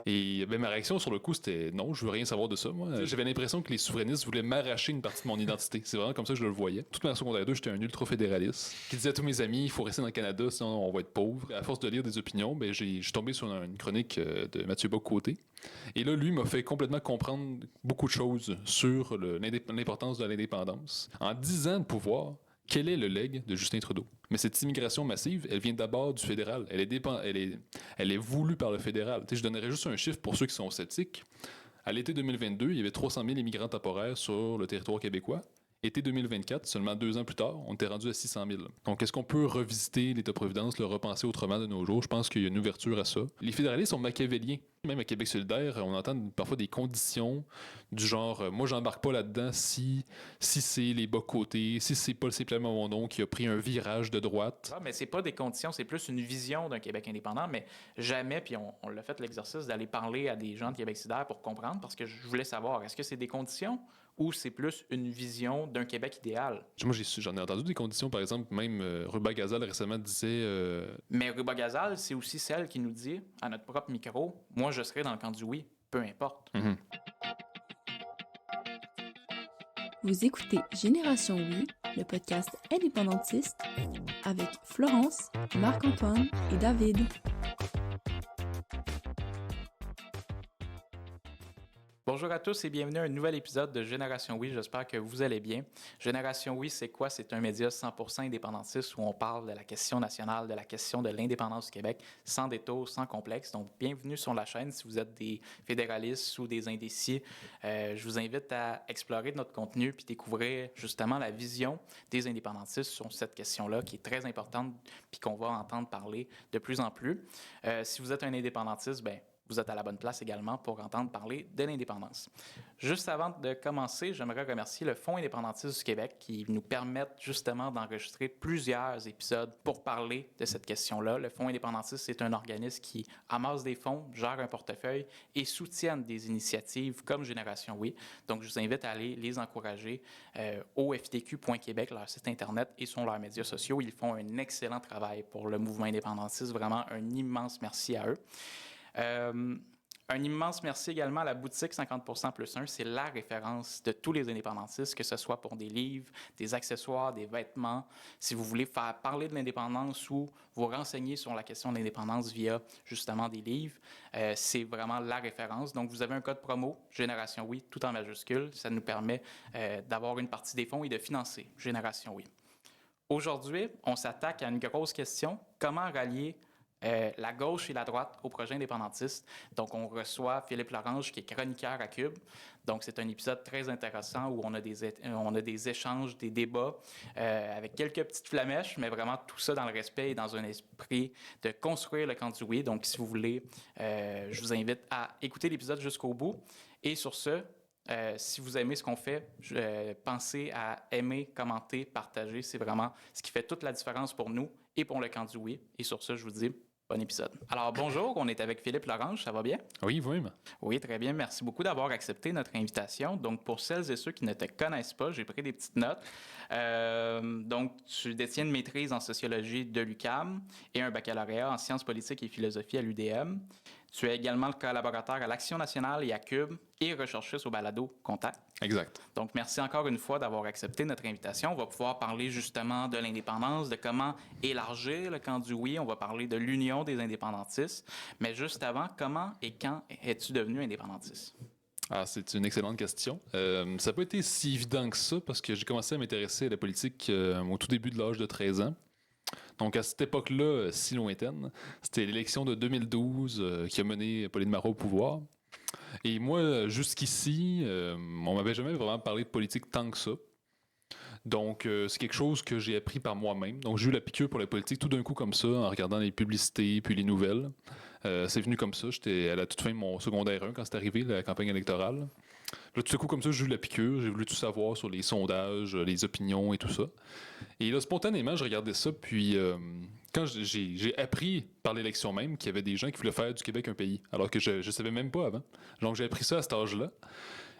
Et ben, ma réaction sur le coup, c'était non, je veux rien savoir de ça. Moi, j'avais l'impression que les souverainistes voulaient m'arracher une partie de mon identité. C'est vraiment comme ça que je le voyais. Toute ma secondaire 2, j'étais un ultra-fédéraliste qui disait à tous mes amis, il faut rester dans le Canada, sinon on va être pauvre. À force de lire des opinions, ben, je suis tombé sur une chronique de Mathieu Bock-Côté. Et là, lui m'a fait complètement comprendre beaucoup de choses sur l'importance de l'indépendance. En 10 ans de pouvoir, quel est le legs de Justin Trudeau? Mais cette immigration massive, elle vient d'abord du fédéral. Elle est voulue par le fédéral. Je donnerais juste un chiffre pour ceux qui sont sceptiques. À l'été 2022, il y avait 300 000 immigrants temporaires sur le territoire québécois. Été 2024, seulement 2 ans plus tard, on était rendu à 600 000. Donc, est-ce qu'on peut revisiter l'État-providence, le repenser autrement de nos jours? Je pense qu'il y a une ouverture à ça. Les fédéralistes sont machiavéliens. Même à Québec solidaire, on entend parfois des conditions du genre moi, j'embarque pas là-dedans si c'est les bas-côtés, si c'est Paul C. Plamondon qui a pris un virage de droite. Ah, mais c'est pas des conditions, c'est plus une vision d'un Québec indépendant, mais jamais, puis on l'a fait l'exercice d'aller parler à des gens de Québec solidaire pour comprendre, parce que je voulais savoir, est-ce que c'est des conditions ou c'est plus une vision d'un Québec idéal? Moi, j'en ai entendu des conditions, par exemple, même Ruba Gazal récemment disait... Mais Ruba Gazal, c'est aussi celle qui nous dit, à notre propre micro, moi, je serai dans le camp du oui, peu importe. Mm-hmm. Vous écoutez Génération Oui, le podcast indépendantiste avec Florence, Marc-Antoine et David. Bonjour à tous et bienvenue à un nouvel épisode de Génération Oui. J'espère que vous allez bien. Génération Oui, c'est quoi? C'est un média 100% indépendantiste où on parle de la question nationale, de la question de l'indépendance du Québec, sans détour, sans complexe. Donc, bienvenue sur la chaîne. Si vous êtes des fédéralistes ou des indécis, je vous invite à explorer notre contenu puis découvrir justement la vision des indépendantistes sur cette question-là qui est très importante puis qu'on va entendre parler de plus en plus. Si vous êtes un indépendantiste, vous êtes à la bonne place également pour entendre parler de l'indépendance. Juste avant de commencer, j'aimerais remercier le Fonds indépendantiste du Québec qui nous permettent justement d'enregistrer plusieurs épisodes pour parler de cette question-là. Le Fonds indépendantiste, c'est un organisme qui amasse des fonds, gère un portefeuille et soutient des initiatives comme Génération Oui. Donc, je vous invite à aller les encourager au FTQ.Québec, leur site Internet et sur leurs médias sociaux. Ils font un excellent travail pour le mouvement indépendantiste. Vraiment, un immense merci à eux. Un immense merci également à la boutique 50% plus 1. C'est la référence de tous les indépendantistes, que ce soit pour des livres, des accessoires, des vêtements. Si vous voulez faire parler de l'indépendance ou vous renseigner sur la question de l'indépendance via justement des livres, c'est vraiment la référence. Donc, vous avez un code promo, Génération Oui, tout en majuscule. Ça nous permet d'avoir une partie des fonds et de financer Génération Oui. Aujourd'hui, on s'attaque à une grosse question. Comment rallier la gauche et la droite au projet indépendantiste. Donc, on reçoit Philippe Lorange, qui est chroniqueur à Cube. Donc, c'est un épisode très intéressant où on a des échanges, des débats avec quelques petites flamèches, mais vraiment tout ça dans le respect et dans un esprit de construire le camp du oui. Donc, si vous voulez, je vous invite à écouter l'épisode jusqu'au bout. Et sur ce, si vous aimez ce qu'on fait, pensez à aimer, commenter, partager. C'est vraiment ce qui fait toute la différence pour nous et pour le camp du oui. Et sur ce, je vous dis bon épisode. Alors, bonjour, on est avec Philippe Lorange, ça va bien? Oui, vous-même. Oui, très bien. Merci beaucoup d'avoir accepté notre invitation. Donc, pour celles et ceux qui ne te connaissent pas, j'ai pris des petites notes. Donc, tu détiens une maîtrise en sociologie de l'UQAM et un baccalauréat en sciences politiques et philosophie à l'UDM. Tu es également le collaborateur à l'Action nationale et à Cube et recherchiste au balado Contact. Exact. Donc, merci encore une fois d'avoir accepté notre invitation. On va pouvoir parler justement de l'indépendance, de comment élargir le camp du oui. On va parler de l'union des indépendantistes. Mais juste avant, comment et quand es-tu devenu indépendantiste? Ah, c'est une excellente question. Ça n'a pas été si évident que ça parce que j'ai commencé à m'intéresser à la politique au tout début de l'âge de 13 ans. Donc, à cette époque-là, si lointaine, c'était l'élection de 2012 qui a mené Pauline Marois au pouvoir. Et moi, jusqu'ici, on m'avait jamais vraiment parlé de politique tant que ça. Donc, c'est quelque chose que j'ai appris par moi-même. Donc, j'ai eu la piqûre pour la politique tout d'un coup comme ça, en regardant les publicités puis les nouvelles. C'est venu comme ça. J'étais à la toute fin de mon secondaire 1 quand c'est arrivé, la campagne électorale. Là, tout d'un coup, comme ça, j'ai eu la piqûre. J'ai voulu tout savoir sur les sondages, les opinions et tout ça. Et là, spontanément, je regardais ça. Puis, quand j'ai appris par l'élection même qu'il y avait des gens qui voulaient faire du Québec un pays, alors que je ne savais même pas avant. Donc, j'ai appris ça à cet âge-là.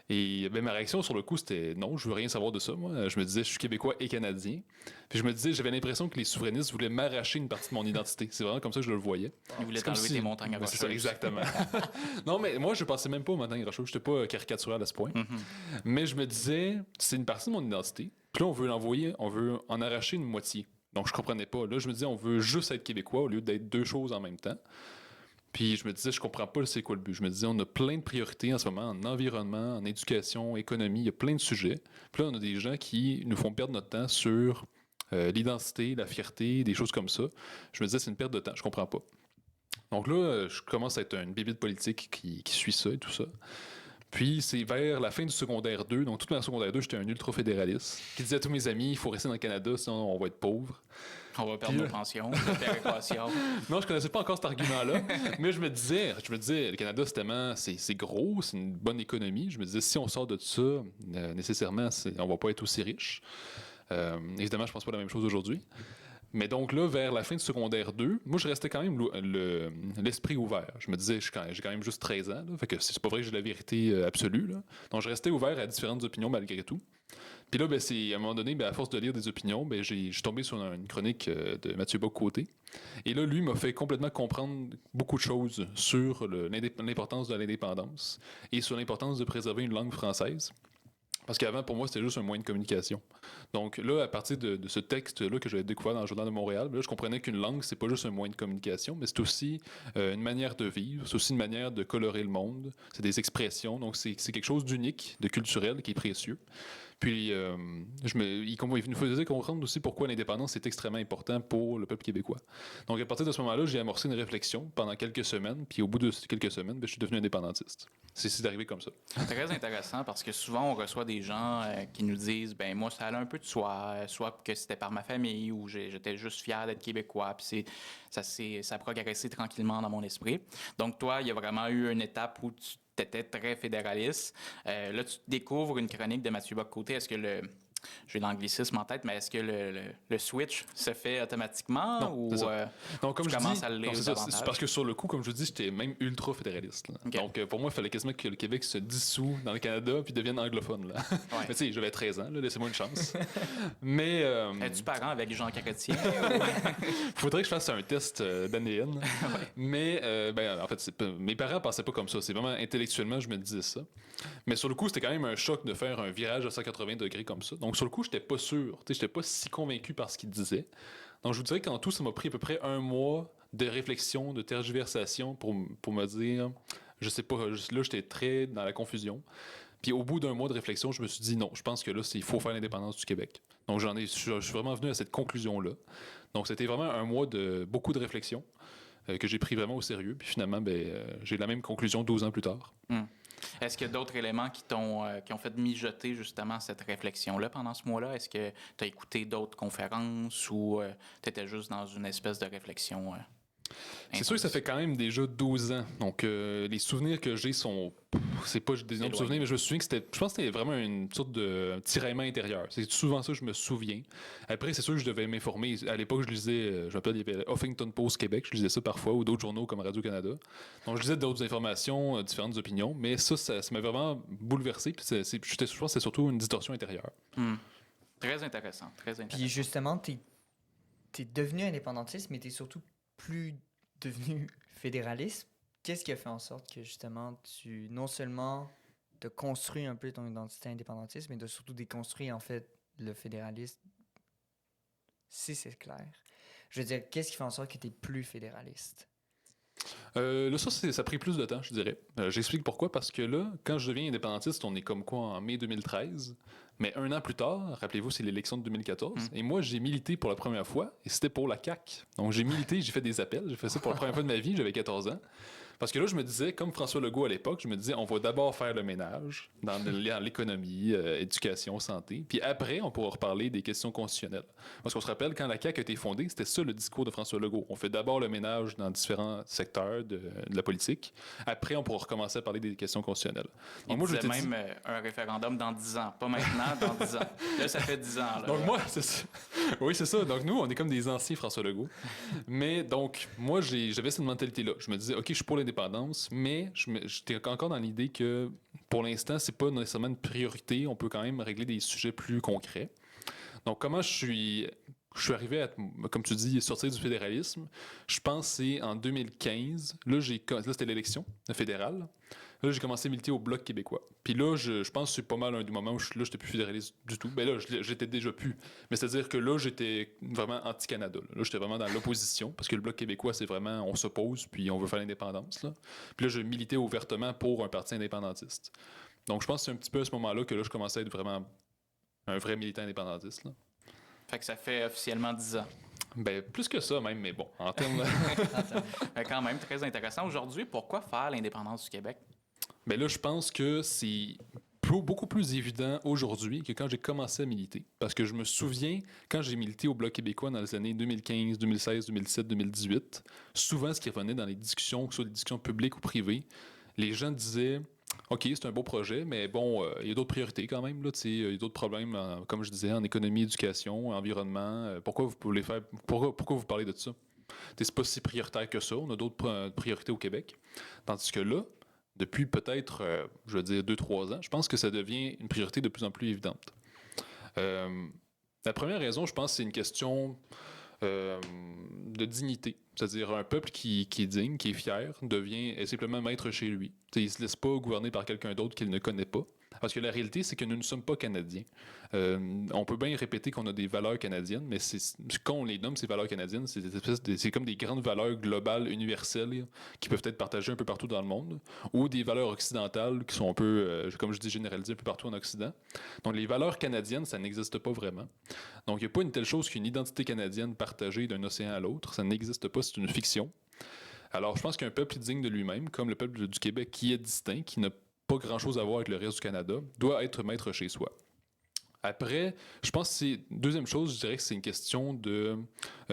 Et ben, ma réaction sur le coup, c'était non, je veux rien savoir de ça. Moi, je me disais, je suis québécois et canadien. Puis je me disais, j'avais l'impression que les souverainistes voulaient m'arracher une partie de mon identité. C'est vraiment comme ça que je le voyais. Ils voulaient C'est comme t'enlever si- tes montagnes Ben, rocheuses. c'est ça, exactement. Non, mais moi, je pensais même pas aux montagnes rocheuses. J'étais pas caricatural à ce point. Mais je me disais, c'est une partie de mon identité. Puis là, on veut l'envoyer, on veut en arracher une moitié. Donc, je comprenais pas. Là, je me disais, on veut juste être québécois au lieu d'être deux choses en même temps. Puis je me disais, je comprends pas c'est quoi le but. Je me disais, on a plein de priorités en ce moment, en environnement, en éducation, économie, il y a plein de sujets. Puis là, on a des gens qui nous font perdre notre temps sur l'identité, la fierté, des choses comme ça. Je me disais, c'est une perte de temps, je comprends pas. Donc là, je commence à être une bébite politique qui suit ça et tout ça. Puis c'est vers la fin du secondaire 2, donc toute ma secondaire 2, j'étais un ultra-fédéraliste, qui disait à tous mes amis, il faut rester dans le Canada, sinon on va être pauvre. On va perdre nos pensions, nos péréquations. Non, je connaissais pas encore cet argument-là, mais je me disais, le Canada, c'est gros, c'est une bonne économie. Je me disais, si on sort de ça, nécessairement, on va pas être aussi riche. Évidemment, je pense pas la même chose aujourd'hui. Mais donc là, vers la fin du secondaire 2, moi, je restais quand même l'esprit ouvert. Je me disais, j'ai quand même juste 13 ans, là, fait que c'est pas vrai que j'ai la vérité absolue. Là. Donc, je restais ouvert à différentes opinions malgré tout. Puis là, ben, à un moment donné, ben, à force de lire des opinions, ben, je suis tombé sur une chronique de Mathieu Bock-Côté. Et là, lui m'a fait complètement comprendre beaucoup de choses sur l'importance de l'indépendance et sur l'importance de préserver une langue française. Parce qu'avant, pour moi, c'était juste un moyen de communication. Donc là, à partir de ce texte-là que j'avais découvert dans le Journal de Montréal, là, je comprenais qu'une langue, c'est pas juste un moyen de communication, mais c'est aussi une manière de vivre, c'est aussi une manière de colorer le monde, c'est des expressions, donc c'est quelque chose d'unique, de culturel, qui est précieux. Puis, il nous faisait comprendre aussi pourquoi l'indépendance est extrêmement important pour le peuple québécois. Donc, à partir de ce moment-là, j'ai amorcé une réflexion pendant quelques semaines, puis au bout de quelques semaines, ben, je suis devenu indépendantiste. C'est arrivé comme ça. Très intéressant parce que souvent, on reçoit des gens qui nous disent ben moi, ça allait un peu de soi, soit que c'était par ma famille ou j'étais juste fier d'être québécois, puis ça a progressé tranquillement dans mon esprit. Donc, toi, il y a vraiment eu une étape où tu étais très fédéraliste. Là, tu découvres une chronique de Mathieu Bock-Côté. Est-ce que j'ai l'anglicisme en tête, mais est-ce que le switch se fait automatiquement Non, ou c'est ça. Donc, comme tu je commences dis, à le lire davantage? c'est parce que sur le coup, comme je dis, j'étais même ultra-fédéraliste. Là. Okay. Donc, pour moi, il fallait quasiment que le Québec se dissout dans le Canada puis devienne anglophone. Là. Ouais. Mais tu sais, j'avais 13 ans, là, laissez-moi une chance. Mais... Es-tu parent avec Jean Chrétien? faudrait que je fasse un test d'ADN. Ouais. Mais, en fait, mes parents pensaient pas comme ça. C'est vraiment intellectuellement, je me disais ça. Mais sur le coup, c'était quand même un choc de faire un virage à 180 degrés comme ça. Donc, sur le coup, j'étais pas sûr. J'étais pas si convaincu par ce qu'il disait. Donc, je vous dirais qu'en tout, ça m'a pris à peu près un mois de réflexion, de tergiversation pour me dire, je sais pas, là, j'étais très dans la confusion. Puis au bout d'un mois de réflexion, je me suis dit non, je pense que là, il faut faire l'indépendance du Québec. Donc, je suis vraiment venu à cette conclusion-là. Donc, c'était vraiment un mois de beaucoup de réflexion que j'ai pris vraiment au sérieux. Puis finalement, j'ai la même conclusion 12 ans plus tard. Est-ce qu'il y a d'autres éléments qui ont fait mijoter justement cette réflexion-là pendant ce mois-là? Est-ce que tu as écouté d'autres conférences ou tu étais juste dans une espèce de réflexion? C'est sûr que ça fait quand même déjà 12 ans. Donc, les souvenirs que j'ai sont... C'est pas des énormes souvenirs, mais je me souviens que je pense que c'était vraiment une sorte de tiraillement intérieur. C'est souvent ça que je me souviens. Après, c'est sûr que je devais m'informer. À l'époque, je lisais, je m'appelle, il y avait Huffington Post Québec, je lisais ça parfois, ou d'autres journaux comme Radio-Canada. Donc, je lisais d'autres informations, différentes opinions, mais ça m'a vraiment bouleversé. Puis je pense que c'est surtout une distorsion intérieure. Très intéressant, très intéressant. Puis justement, t'es devenu indépendantiste, mais t'es surtout plus devenu fédéraliste. Qu'est-ce qui a fait en sorte que justement tu non seulement te construis un peu ton identité indépendantiste, mais de surtout déconstruire en fait le fédéralisme, si c'est clair. Je veux dire, qu'est-ce qui fait en sorte que tu es plus fédéraliste? Là, ça a pris plus de temps, je dirais. J'explique pourquoi. Parce que là, quand je deviens indépendantiste, on est comme quoi en mai 2013. Mais un an plus tard, rappelez-vous, c'est l'élection de 2014. Et moi, j'ai milité pour la première fois. Et c'était pour la CAQ. Donc, j'ai milité, j'ai fait des appels. J'ai fait ça pour la première fois de ma vie. J'avais 14 ans. Parce que là, je me disais, comme François Legault à l'époque, je me disais, on va d'abord faire le ménage dans l'économie, éducation, santé. Puis après, on pourra reparler des questions constitutionnelles. Parce qu'on se rappelle, quand la CAQ a été fondée, c'était ça le discours de François Legault. On fait d'abord le ménage dans différents secteurs de la politique. Après, on pourra recommencer à parler des questions constitutionnelles. Donc, moi, je disais même un référendum dans 10 ans. Pas maintenant, dans 10 ans. Là, ça fait 10 ans. Là. Donc moi, c'est ça. Oui, c'est ça. Donc nous, on est comme des anciens François Legault. Mais donc, moi, j'avais cette mentalité-là. Je me disais, OK, je suis pour l'indépendance, mais j'étais encore dans l'idée que pour l'instant, c'est pas nécessairement une priorité. On peut quand même régler des sujets plus concrets. Donc, comment je suis arrivé à, comme tu dis, sortir du fédéralisme? Je pense que c'est en 2015. Là, c'était l'élection fédérale. Là, j'ai commencé à militer au Bloc québécois. Puis là, je pense que c'est pas mal un des moments où j'étais plus fédéraliste du tout. Ben là, j'étais déjà plus. Mais c'est-à-dire que là, j'étais vraiment anti-Canada. Là, j'étais vraiment dans l'opposition, parce que le Bloc québécois, c'est vraiment, on s'oppose, puis on veut faire l'indépendance. Là. Puis là, je militais ouvertement pour un parti indépendantiste. Donc, je pense que c'est un petit peu à ce moment-là que là, je commençais à être vraiment un vrai militant indépendantiste. Là. Fait que ça fait officiellement 10 ans. Ben, plus que ça même, mais bon, en termes... Mais quand même, très intéressant. Aujourd'hui, pourquoi faire l'indépendance du Québec? Mais là, je pense que c'est beaucoup plus évident aujourd'hui que quand j'ai commencé à militer. Parce que je me souviens, quand j'ai milité au Bloc québécois dans les années 2015, 2016, 2017, 2018, souvent ce qui revenait dans les discussions, que ce soit des discussions publiques ou privées, les gens disaient « OK, c'est un beau projet, mais bon, il y a d'autres priorités quand même. Il y a d'autres problèmes, comme je disais, en économie, éducation, environnement. Pourquoi vous voulez faire... Pourquoi vous parlez de ça? C'est pas si prioritaire que ça. On a d'autres priorités au Québec. Tandis que là, depuis peut-être, je veux dire, 2-3 ans, je pense que ça devient une priorité de plus en plus évidente. La première raison, je pense, c'est une question de dignité. C'est-à-dire un peuple qui est digne, qui est fier, est simplement maître chez lui. Il ne se laisse pas gouverner par quelqu'un d'autre qu'il ne connaît pas. Parce que la réalité, c'est que nous ne sommes pas Canadiens. On peut bien répéter qu'on a des valeurs canadiennes, mais quand on les nomme, ces valeurs canadiennes, c'est comme des grandes valeurs globales, universelles, qui peuvent être partagées un peu partout dans le monde, ou des valeurs occidentales qui sont un peu, comme je dis, généralisées un peu partout en Occident. Donc les valeurs canadiennes, ça n'existe pas vraiment. Donc il n'y a pas une telle chose qu'une identité canadienne partagée d'un océan à l'autre. Ça n'existe pas, c'est une fiction. Alors je pense qu'un peuple digne de lui-même, comme le peuple du Québec, qui est distinct, qui n'a pas grand-chose à voir avec le reste du Canada, doit être maître chez soi. Après, je pense que c'est deuxième chose, je dirais que c'est une question de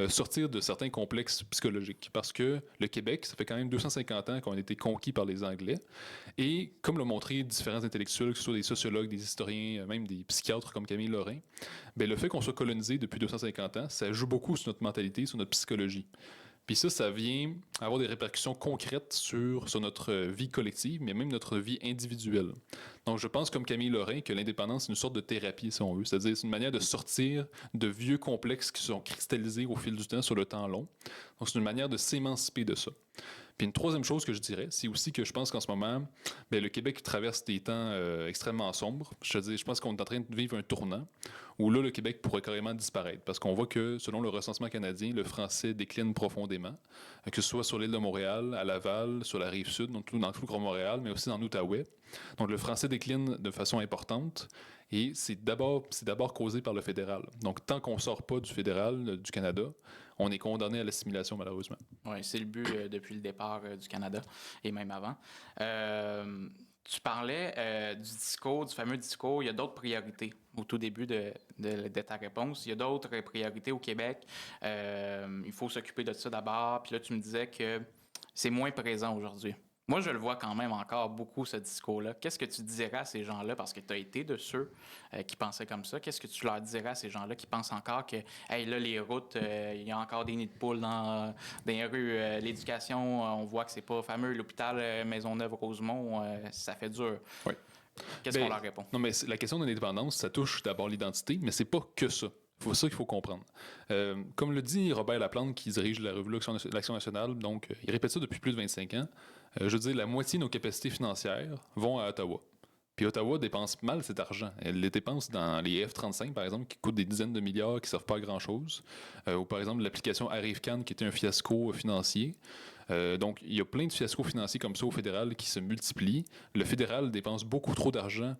sortir de certains complexes psychologiques. Parce que le Québec, ça fait quand même 250 ans qu'on a été conquis par les Anglais. Et comme l'ont montré différents intellectuels, que ce soit des sociologues, des historiens, même des psychiatres comme Camille Lorrain, le fait qu'on soit colonisé depuis 250 ans, ça joue beaucoup sur notre mentalité, sur notre psychologie. Puis ça vient avoir des répercussions concrètes sur notre vie collective, mais même notre vie individuelle. Donc, je pense, comme Camille Lorrain, que l'indépendance, c'est une sorte de thérapie, si on veut. C'est-à-dire, c'est une manière de sortir de vieux complexes qui sont cristallisés au fil du temps, sur le temps long. Donc, c'est une manière de s'émanciper de ça. Puis une troisième chose que je dirais, c'est aussi que je pense qu'en ce moment, le Québec traverse des temps extrêmement sombres. Je pense qu'on est en train de vivre un tournant où là, le Québec pourrait carrément disparaître. Parce qu'on voit que, selon le recensement canadien, le français décline profondément, que ce soit sur l'île de Montréal, à Laval, sur la Rive-Sud, dans tout le Grand Montréal, mais aussi dans l'Outaouais. Donc le français décline de façon importante. Et c'est d'abord causé par le fédéral. Donc, tant qu'on ne sort pas du fédéral, du Canada, on est condamné à l'assimilation, malheureusement. Oui, c'est le but depuis le départ du Canada et même avant. Tu parlais du fameux discours. Il y a d'autres priorités au tout début de ta réponse. Il y a d'autres priorités au Québec. Il faut s'occuper de ça d'abord. Puis là, tu me disais que c'est moins présent aujourd'hui. Moi, je le vois quand même encore beaucoup, ce discours-là. Qu'est-ce que tu dirais à ces gens-là, parce que tu as été de ceux qui pensaient comme ça, qu'est-ce que tu leur dirais à ces gens-là qui pensent encore que, hey, là, les routes, il y a encore des nids de poules dans les rues, l'éducation, on voit que c'est pas fameux, l'hôpital Maisonneuve-Rosemont, ça fait dur. Oui. Qu'est-ce qu'on leur répond? Non, mais la question de l'indépendance, ça touche d'abord l'identité, mais c'est pas que ça. C'est ça qu'il faut comprendre. Comme le dit Robert Laplante, qui dirige la revue L'Action nationale, donc il répète ça depuis plus de 25 ans, je veux dire, la moitié de nos capacités financières vont à Ottawa. Puis Ottawa dépense mal cet argent. Elle les dépense dans les F-35, par exemple, qui coûtent des dizaines de milliards, qui ne servent pas à grand-chose. Ou par exemple, l'application ArriveCan, qui était un fiasco financier. Donc, il y a plein de fiascos financiers comme ça au fédéral qui se multiplient. Le fédéral dépense beaucoup trop d'argent.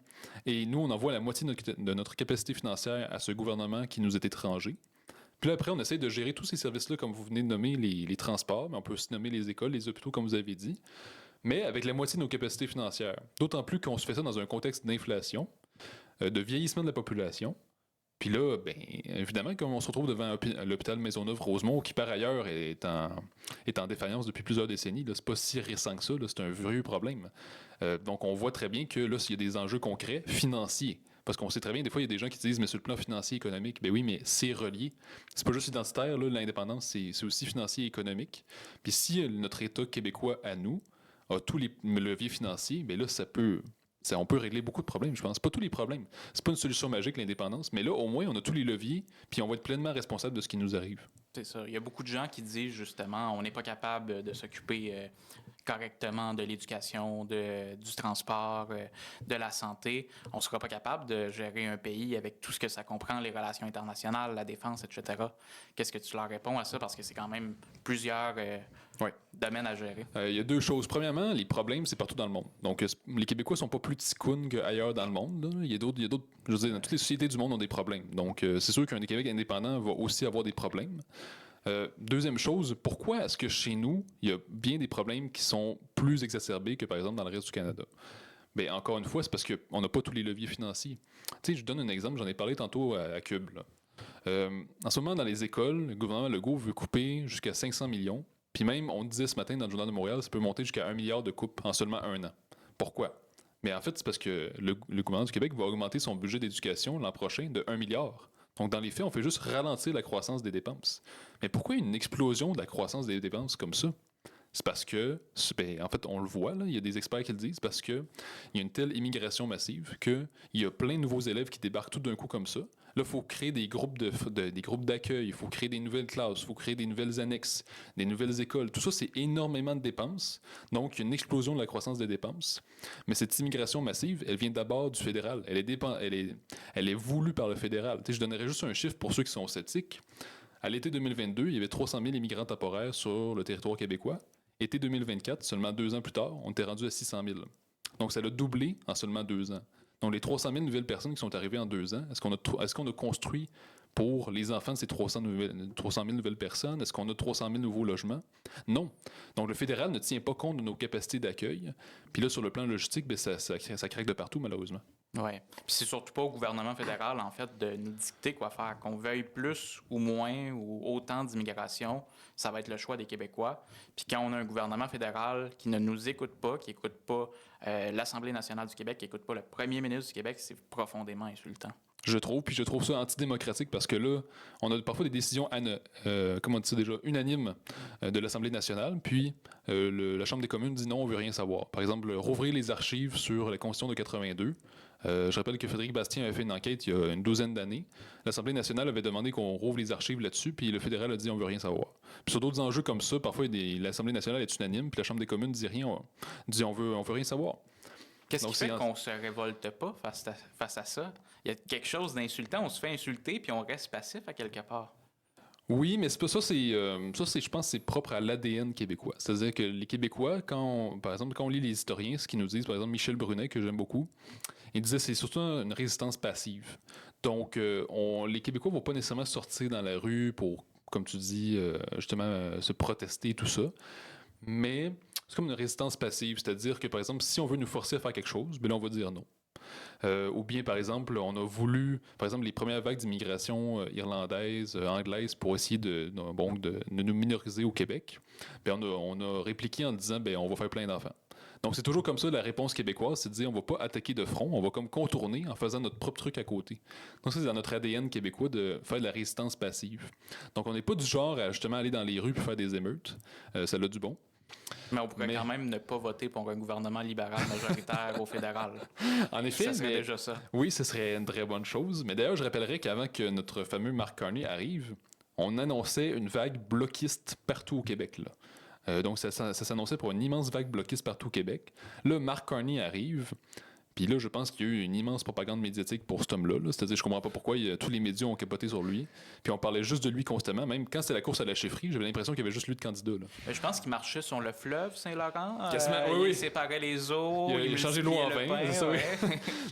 Et nous, on envoie la moitié de notre capacité financière à ce gouvernement qui nous est étranger. Puis là, après, on essaie de gérer tous ces services-là, comme vous venez de nommer les transports, mais on peut aussi nommer les écoles, les hôpitaux, comme vous avez dit, mais avec la moitié de nos capacités financières. D'autant plus qu'on se fait ça dans un contexte d'inflation, de vieillissement de la population. Puis là, évidemment, comme on se retrouve devant l'hôpital Maisonneuve-Rosemont, qui par ailleurs est en défaillance depuis plusieurs décennies, là, c'est pas si récent que ça, là, c'est un vieux problème. Donc on voit très bien que là, s'il y a des enjeux concrets, financiers, parce qu'on sait très bien, des fois, il y a des gens qui disent, mais sur le plan financier, économique, ben oui, mais c'est relié. C'est pas juste identitaire, là, l'indépendance, c'est aussi financier et économique. Puis si notre État québécois à nous a tous les leviers financiers, bien là, ça peut On peut régler beaucoup de problèmes, je pense. Pas tous les problèmes. C'est pas une solution magique, l'indépendance, mais là, au moins, on a tous les leviers, puis on va être pleinement responsable de ce qui nous arrive. C'est ça. Il y a beaucoup de gens qui disent justement on n'est pas capable de s'occuper correctement de l'éducation, du transport, de la santé. On ne sera pas capable de gérer un pays avec tout ce que ça comprend, les relations internationales, la défense, etc. Qu'est-ce que tu leur réponds à ça? Parce que c'est quand même plusieurs domaines à gérer. Il y a deux choses. Premièrement, les problèmes, c'est partout dans le monde. Donc, les Québécois sont pas plus ticounes qu'ailleurs dans le monde. Là. Il y a d'autres, je veux dire, dans toutes les sociétés du monde ont des problèmes. Donc, c'est sûr qu'un Québec indépendant va aussi avoir des problèmes. Deuxième chose, pourquoi est-ce que chez nous, il y a bien des problèmes qui sont plus exacerbés que, par exemple, dans le reste du Canada? Bien, encore une fois, c'est parce qu'on n'a pas tous les leviers financiers. Tu sais, je donne un exemple, j'en ai parlé tantôt à Cube. Là. En ce moment, dans les écoles, le gouvernement Legault veut couper jusqu'à 500 millions. Puis même, on disait ce matin dans le Journal de Montréal, ça peut monter jusqu'à 1 milliard de coupes en seulement un an. Pourquoi? Mais en fait, c'est parce que le gouvernement du Québec va augmenter son budget d'éducation l'an prochain de 1 milliard. Donc, dans les faits, on fait juste ralentir la croissance des dépenses. Mais pourquoi une explosion de la croissance des dépenses comme ça? C'est parce que, en fait, on le voit, là, il y a des experts qui le disent, parce qu'il y a une telle immigration massive qu'il y a plein de nouveaux élèves qui débarquent tout d'un coup comme ça. Là, il faut créer des groupes des groupes d'accueil, il faut créer des nouvelles classes, il faut créer des nouvelles annexes, des nouvelles écoles. Tout ça, c'est énormément de dépenses. Donc, il y a une explosion de la croissance des dépenses. Mais cette immigration massive, elle vient d'abord du fédéral. Elle est voulue par le fédéral. Tu sais, je donnerais juste un chiffre pour ceux qui sont sceptiques. À l'été 2022, il y avait 300 000 immigrants temporaires sur le territoire québécois. Été 2024, seulement 2 ans plus tard, on était rendu à 600 000. Donc, ça l'a doublé en seulement 2 ans. Donc, les 300 000 nouvelles personnes qui sont arrivées en 2 ans, est-ce qu'on a construit pour les enfants de ces 300 000 nouvelles personnes? Est-ce qu'on a 300 000 nouveaux logements? Non. Donc, le fédéral ne tient pas compte de nos capacités d'accueil. Puis là, sur le plan logistique, bien, ça craque de partout, malheureusement. Oui. Puis c'est surtout pas au gouvernement fédéral, en fait, de nous dicter quoi faire. Qu'on veuille plus ou moins ou autant d'immigration, ça va être le choix des Québécois. Puis quand on a un gouvernement fédéral qui ne nous écoute pas, qui n'écoute pas l'Assemblée nationale du Québec, qui n'écoute pas le premier ministre du Québec, c'est profondément insultant. Je trouve ça antidémocratique parce que là, on a parfois des décisions, comment on dit ça déjà, unanimes de l'Assemblée nationale, puis la Chambre des communes dit non, on veut rien savoir. Par exemple, rouvrir les archives sur la Constitution de 82. Je rappelle que Frédéric Bastien avait fait une enquête il y a une douzaine d'années. L'Assemblée nationale avait demandé qu'on rouvre les archives là-dessus, puis le fédéral a dit on veut rien savoir. Puis sur d'autres enjeux comme ça, parfois l'Assemblée nationale est unanime, puis la Chambre des communes dit rien, dit on veut rien savoir. Qu'est-ce qui fait qu'on se révolte pas face à ça? Il y a quelque chose d'insultant, on se fait insulter, puis on reste passif à quelque part. Oui, mais c'est pas ça, je pense, c'est propre à l'ADN québécois. C'est-à-dire que les Québécois, par exemple, quand on lit les historiens, ce qu'ils nous disent, par exemple, Michel Brunet, que j'aime beaucoup, il disait que c'est surtout une résistance passive. Donc, les Québécois ne vont pas nécessairement sortir dans la rue pour, comme tu dis, justement, se protester, tout ça. Mais c'est comme une résistance passive, c'est-à-dire que, par exemple, si on veut nous forcer à faire quelque chose, bien là, on va dire non. Ou bien, par exemple, on a voulu, par exemple, les premières vagues d'immigration irlandaise, anglaise, pour essayer de nous minoriser au Québec, bien, on a répliqué en disant, bien, on va faire plein d'enfants. Donc, c'est toujours comme ça, la réponse québécoise, c'est de dire, on va pas attaquer de front, on va comme contourner en faisant notre propre truc à côté. Donc, ça, c'est dans notre ADN québécois de faire de la résistance passive. Donc, on n'est pas du genre à, justement, aller dans les rues et faire des émeutes. Ça a du bon. Mais on pourrait quand même ne pas voter pour un gouvernement libéral majoritaire au fédéral. En effet, ça serait déjà ça. Oui, ce serait une très bonne chose. Mais d'ailleurs, je rappellerai qu'avant que notre fameux Mark Carney arrive, on annonçait une vague bloquiste partout au Québec. Là. Donc, ça s'annonçait pour une immense vague bloquiste partout au Québec. Là, Mark Carney arrive. Puis là, je pense qu'il y a eu une immense propagande médiatique pour cet homme-là. Là. C'est-à-dire, je comprends pas pourquoi tous les médias ont capoté sur lui. Puis on parlait juste de lui constamment. Même quand c'était la course à la chefferie, j'avais l'impression qu'il y avait juste lui de candidat. Là. Je pense qu'il marchait sur le fleuve Saint-Laurent. Oui. Il séparait les eaux. Il a changé l'eau en vin. C'est ça, ouais.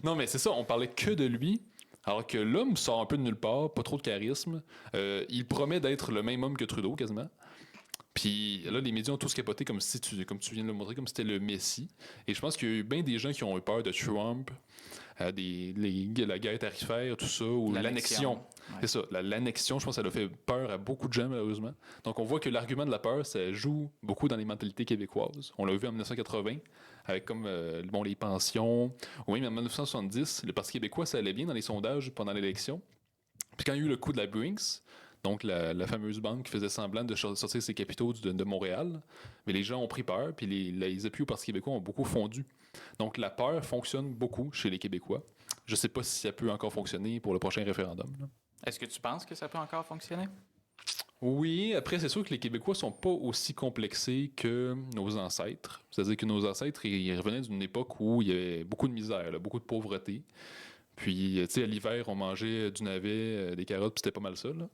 Non, mais c'est ça. On parlait que de lui. Alors que l'homme sort un peu de nulle part, pas trop de charisme. Il promet d'être le même homme que Trudeau, quasiment. Puis là, les médias ont tous capoté comme tu viens de le montrer, comme si c'était le Messie. Et je pense qu'il y a eu bien des gens qui ont eu peur de Trump, la guerre tarifaire, tout ça, ou l'annexion. Ouais. C'est ça, l'annexion, je pense que ça a fait peur à beaucoup de gens, malheureusement. Donc on voit que l'argument de la peur, ça joue beaucoup dans les mentalités québécoises. On l'a vu en 1980, avec comme les pensions, ou même en 1970, le Parti québécois, ça allait bien dans les sondages pendant l'élection. Puis quand il y a eu le coup de la Brinks, Donc, la fameuse banque qui faisait semblant de sortir ses capitaux de Montréal. Mais les gens ont pris peur, puis les appuis au Parti québécois ont beaucoup fondu. Donc, la peur fonctionne beaucoup chez les Québécois. Je ne sais pas si ça peut encore fonctionner pour le prochain référendum. Là. Est-ce que tu penses que ça peut encore fonctionner? Oui, après, c'est sûr que les Québécois sont pas aussi complexés que nos ancêtres. C'est-à-dire que nos ancêtres, ils revenaient d'une époque où il y avait beaucoup de misère, là, beaucoup de pauvreté. Puis, tu sais, à l'hiver, on mangeait du navet, des carottes, puis c'était pas mal ça, là.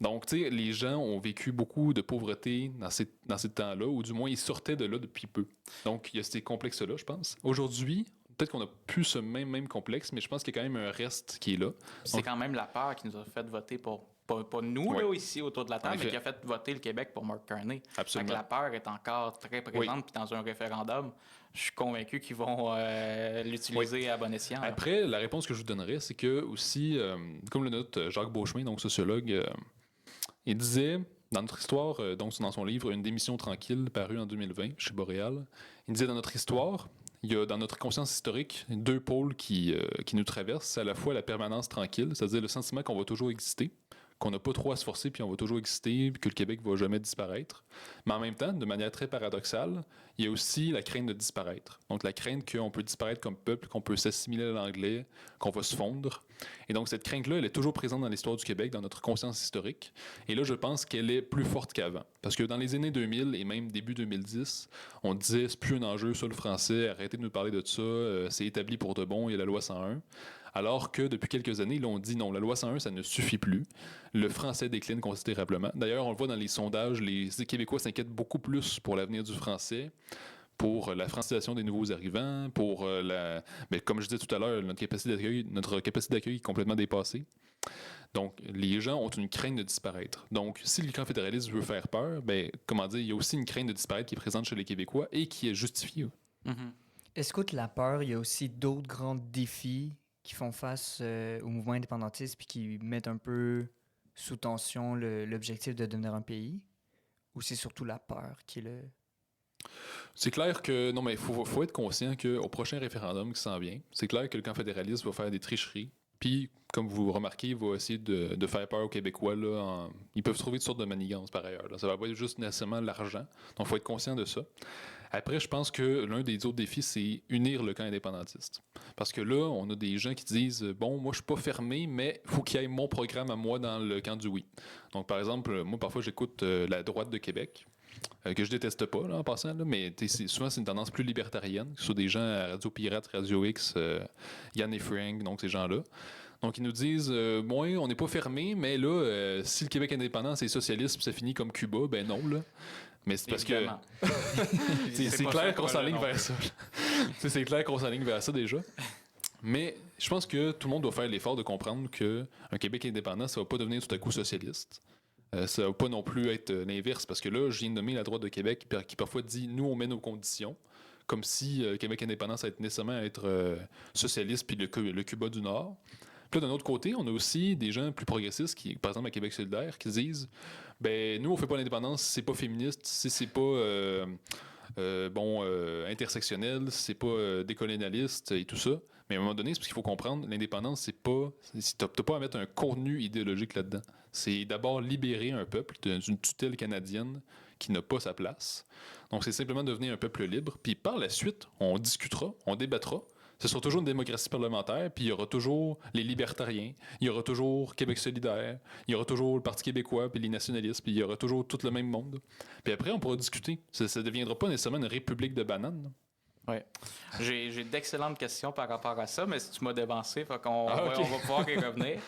Donc, tu sais, les gens ont vécu beaucoup de pauvreté dans ces temps-là, ou du moins, ils sortaient de là depuis peu. Donc, il y a ces complexes-là, je pense. Aujourd'hui, peut-être qu'on n'a plus ce même complexe, mais je pense qu'il y a quand même un reste qui est là. C'est quand même la peur qui nous a fait voter pour... Pas nous, Ouais. là, ici, autour de la table, En mais effet. qui a fait voter le Québec pour Mark Carney. Absolument. Fait que la peur est encore très présente, puis dans un référendum, je suis convaincu qu'ils vont l'utiliser à bon escient. Là. Après, la réponse que je vous donnerais, c'est que aussi, comme le note Jacques Beauchemin, donc sociologue, il disait dans notre histoire, donc dans son livre Une démission tranquille, paru en 2020 chez Boréal, il disait dans notre histoire, il y a dans notre conscience historique deux pôles qui nous traversent. C'est à la fois la permanence tranquille, c'est-à-dire le sentiment qu'on va toujours exister, qu'on n'a pas trop à se forcer, puis on va toujours exister, puis que le Québec va jamais disparaître. Mais en même temps, de manière très paradoxale, il y a aussi la crainte de disparaître. Donc la crainte qu'on peut disparaître comme peuple, qu'on peut s'assimiler à l'anglais, qu'on va se fondre. Et donc cette crainte-là, elle est toujours présente dans l'histoire du Québec, dans notre conscience historique. Et là, je pense qu'elle est plus forte qu'avant. Parce que dans les années 2000 et même début 2010, on disait c'est plus un enjeu ça le français, arrêtez de nous parler de ça, c'est établi pour de bon, il y a la loi 101. Alors que depuis quelques années, là, on dit non, la loi 101, ça ne suffit plus. Le français décline considérablement. D'ailleurs, on le voit dans les sondages, les Québécois s'inquiètent beaucoup plus pour l'avenir du français, pour la francisation des nouveaux arrivants, pour mais comme je disais tout à l'heure, notre capacité d'accueil est complètement dépassée. Donc, les gens ont une crainte de disparaître. Donc, si le camp fédéraliste veut faire peur, ben, comment dire, il y a aussi une crainte de disparaître qui est présente chez les Québécois et qui est justifiée. Mhm. Est-ce qu'outre la peur, il y a aussi d'autres grands défis qui font face au mouvement indépendantiste puis qui mettent un peu sous tension l'objectif de devenir un pays? Ou c'est surtout la peur qui est le... C'est clair que, non, mais il faut être conscient qu'au prochain référendum qui s'en vient, c'est clair que le camp fédéraliste va faire des tricheries. Puis, comme vous remarquez, il va essayer de faire peur aux Québécois. Là, ils peuvent trouver toutes sortes de manigances par ailleurs. Là. Ça va pas être juste nécessairement l'argent. Donc, il faut être conscient de ça. Après, je pense que l'un des autres défis, c'est unir le camp indépendantiste. Parce que là, on a des gens qui disent bon, moi, je suis pas fermé, mais il faut qu'il y ait mon programme à moi dans le camp du oui. Donc, par exemple, moi, parfois, j'écoute la droite de Québec. Que je déteste pas, là, en passant, là, mais souvent, c'est une tendance plus libertarienne, que ce soit des gens à Radio Pirate, Radio X, Yann et Frank, donc ces gens-là. Donc, ils nous disent, bon, on n'est pas fermé, mais là, si le Québec indépendant, c'est socialiste, puis ça finit comme Cuba, ben non, là. Mais c'est parce Évidemment. que c'est pas clair ça, qu'on pas s'enligne là, vers ça. C'est clair qu'on s'enligne vers ça déjà. Mais je pense que tout le monde doit faire l'effort de comprendre qu'un Québec indépendant, ça va pas devenir tout à coup socialiste. Ça ne va pas non plus être l'inverse, parce que là, je viens de nommer la droite de Québec qui parfois dit nous, on met nos conditions, comme si Québec indépendant, ça va être nécessairement être socialiste puis le Cuba du Nord. Puis là, d'un autre côté, on a aussi des gens plus progressistes, qui, par exemple à Québec solidaire, qui disent ben nous, on fait pas l'indépendance si c'est pas féministe, si c'est pas intersectionnel, si c'est pas décolonialiste et tout ça. Mais à un moment donné, c'est parce qu'il faut comprendre, l'indépendance, c'est pas. T'as pas à mettre un contenu idéologique là-dedans. C'est d'abord libérer un peuple d'une tutelle canadienne qui n'a pas sa place. Donc, c'est simplement devenir un peuple libre. Puis par la suite, on discutera, on débattra. Ce sera toujours une démocratie parlementaire, puis il y aura toujours les libertariens, il y aura toujours Québec solidaire, il y aura toujours le Parti québécois, puis les nationalistes, puis il y aura toujours tout le même monde. Puis après, on pourra discuter. Ça ne deviendra pas nécessairement une république de bananes. Oui. J'ai d'excellentes questions par rapport à ça, mais si tu m'as devancé, OK. on va pouvoir y revenir.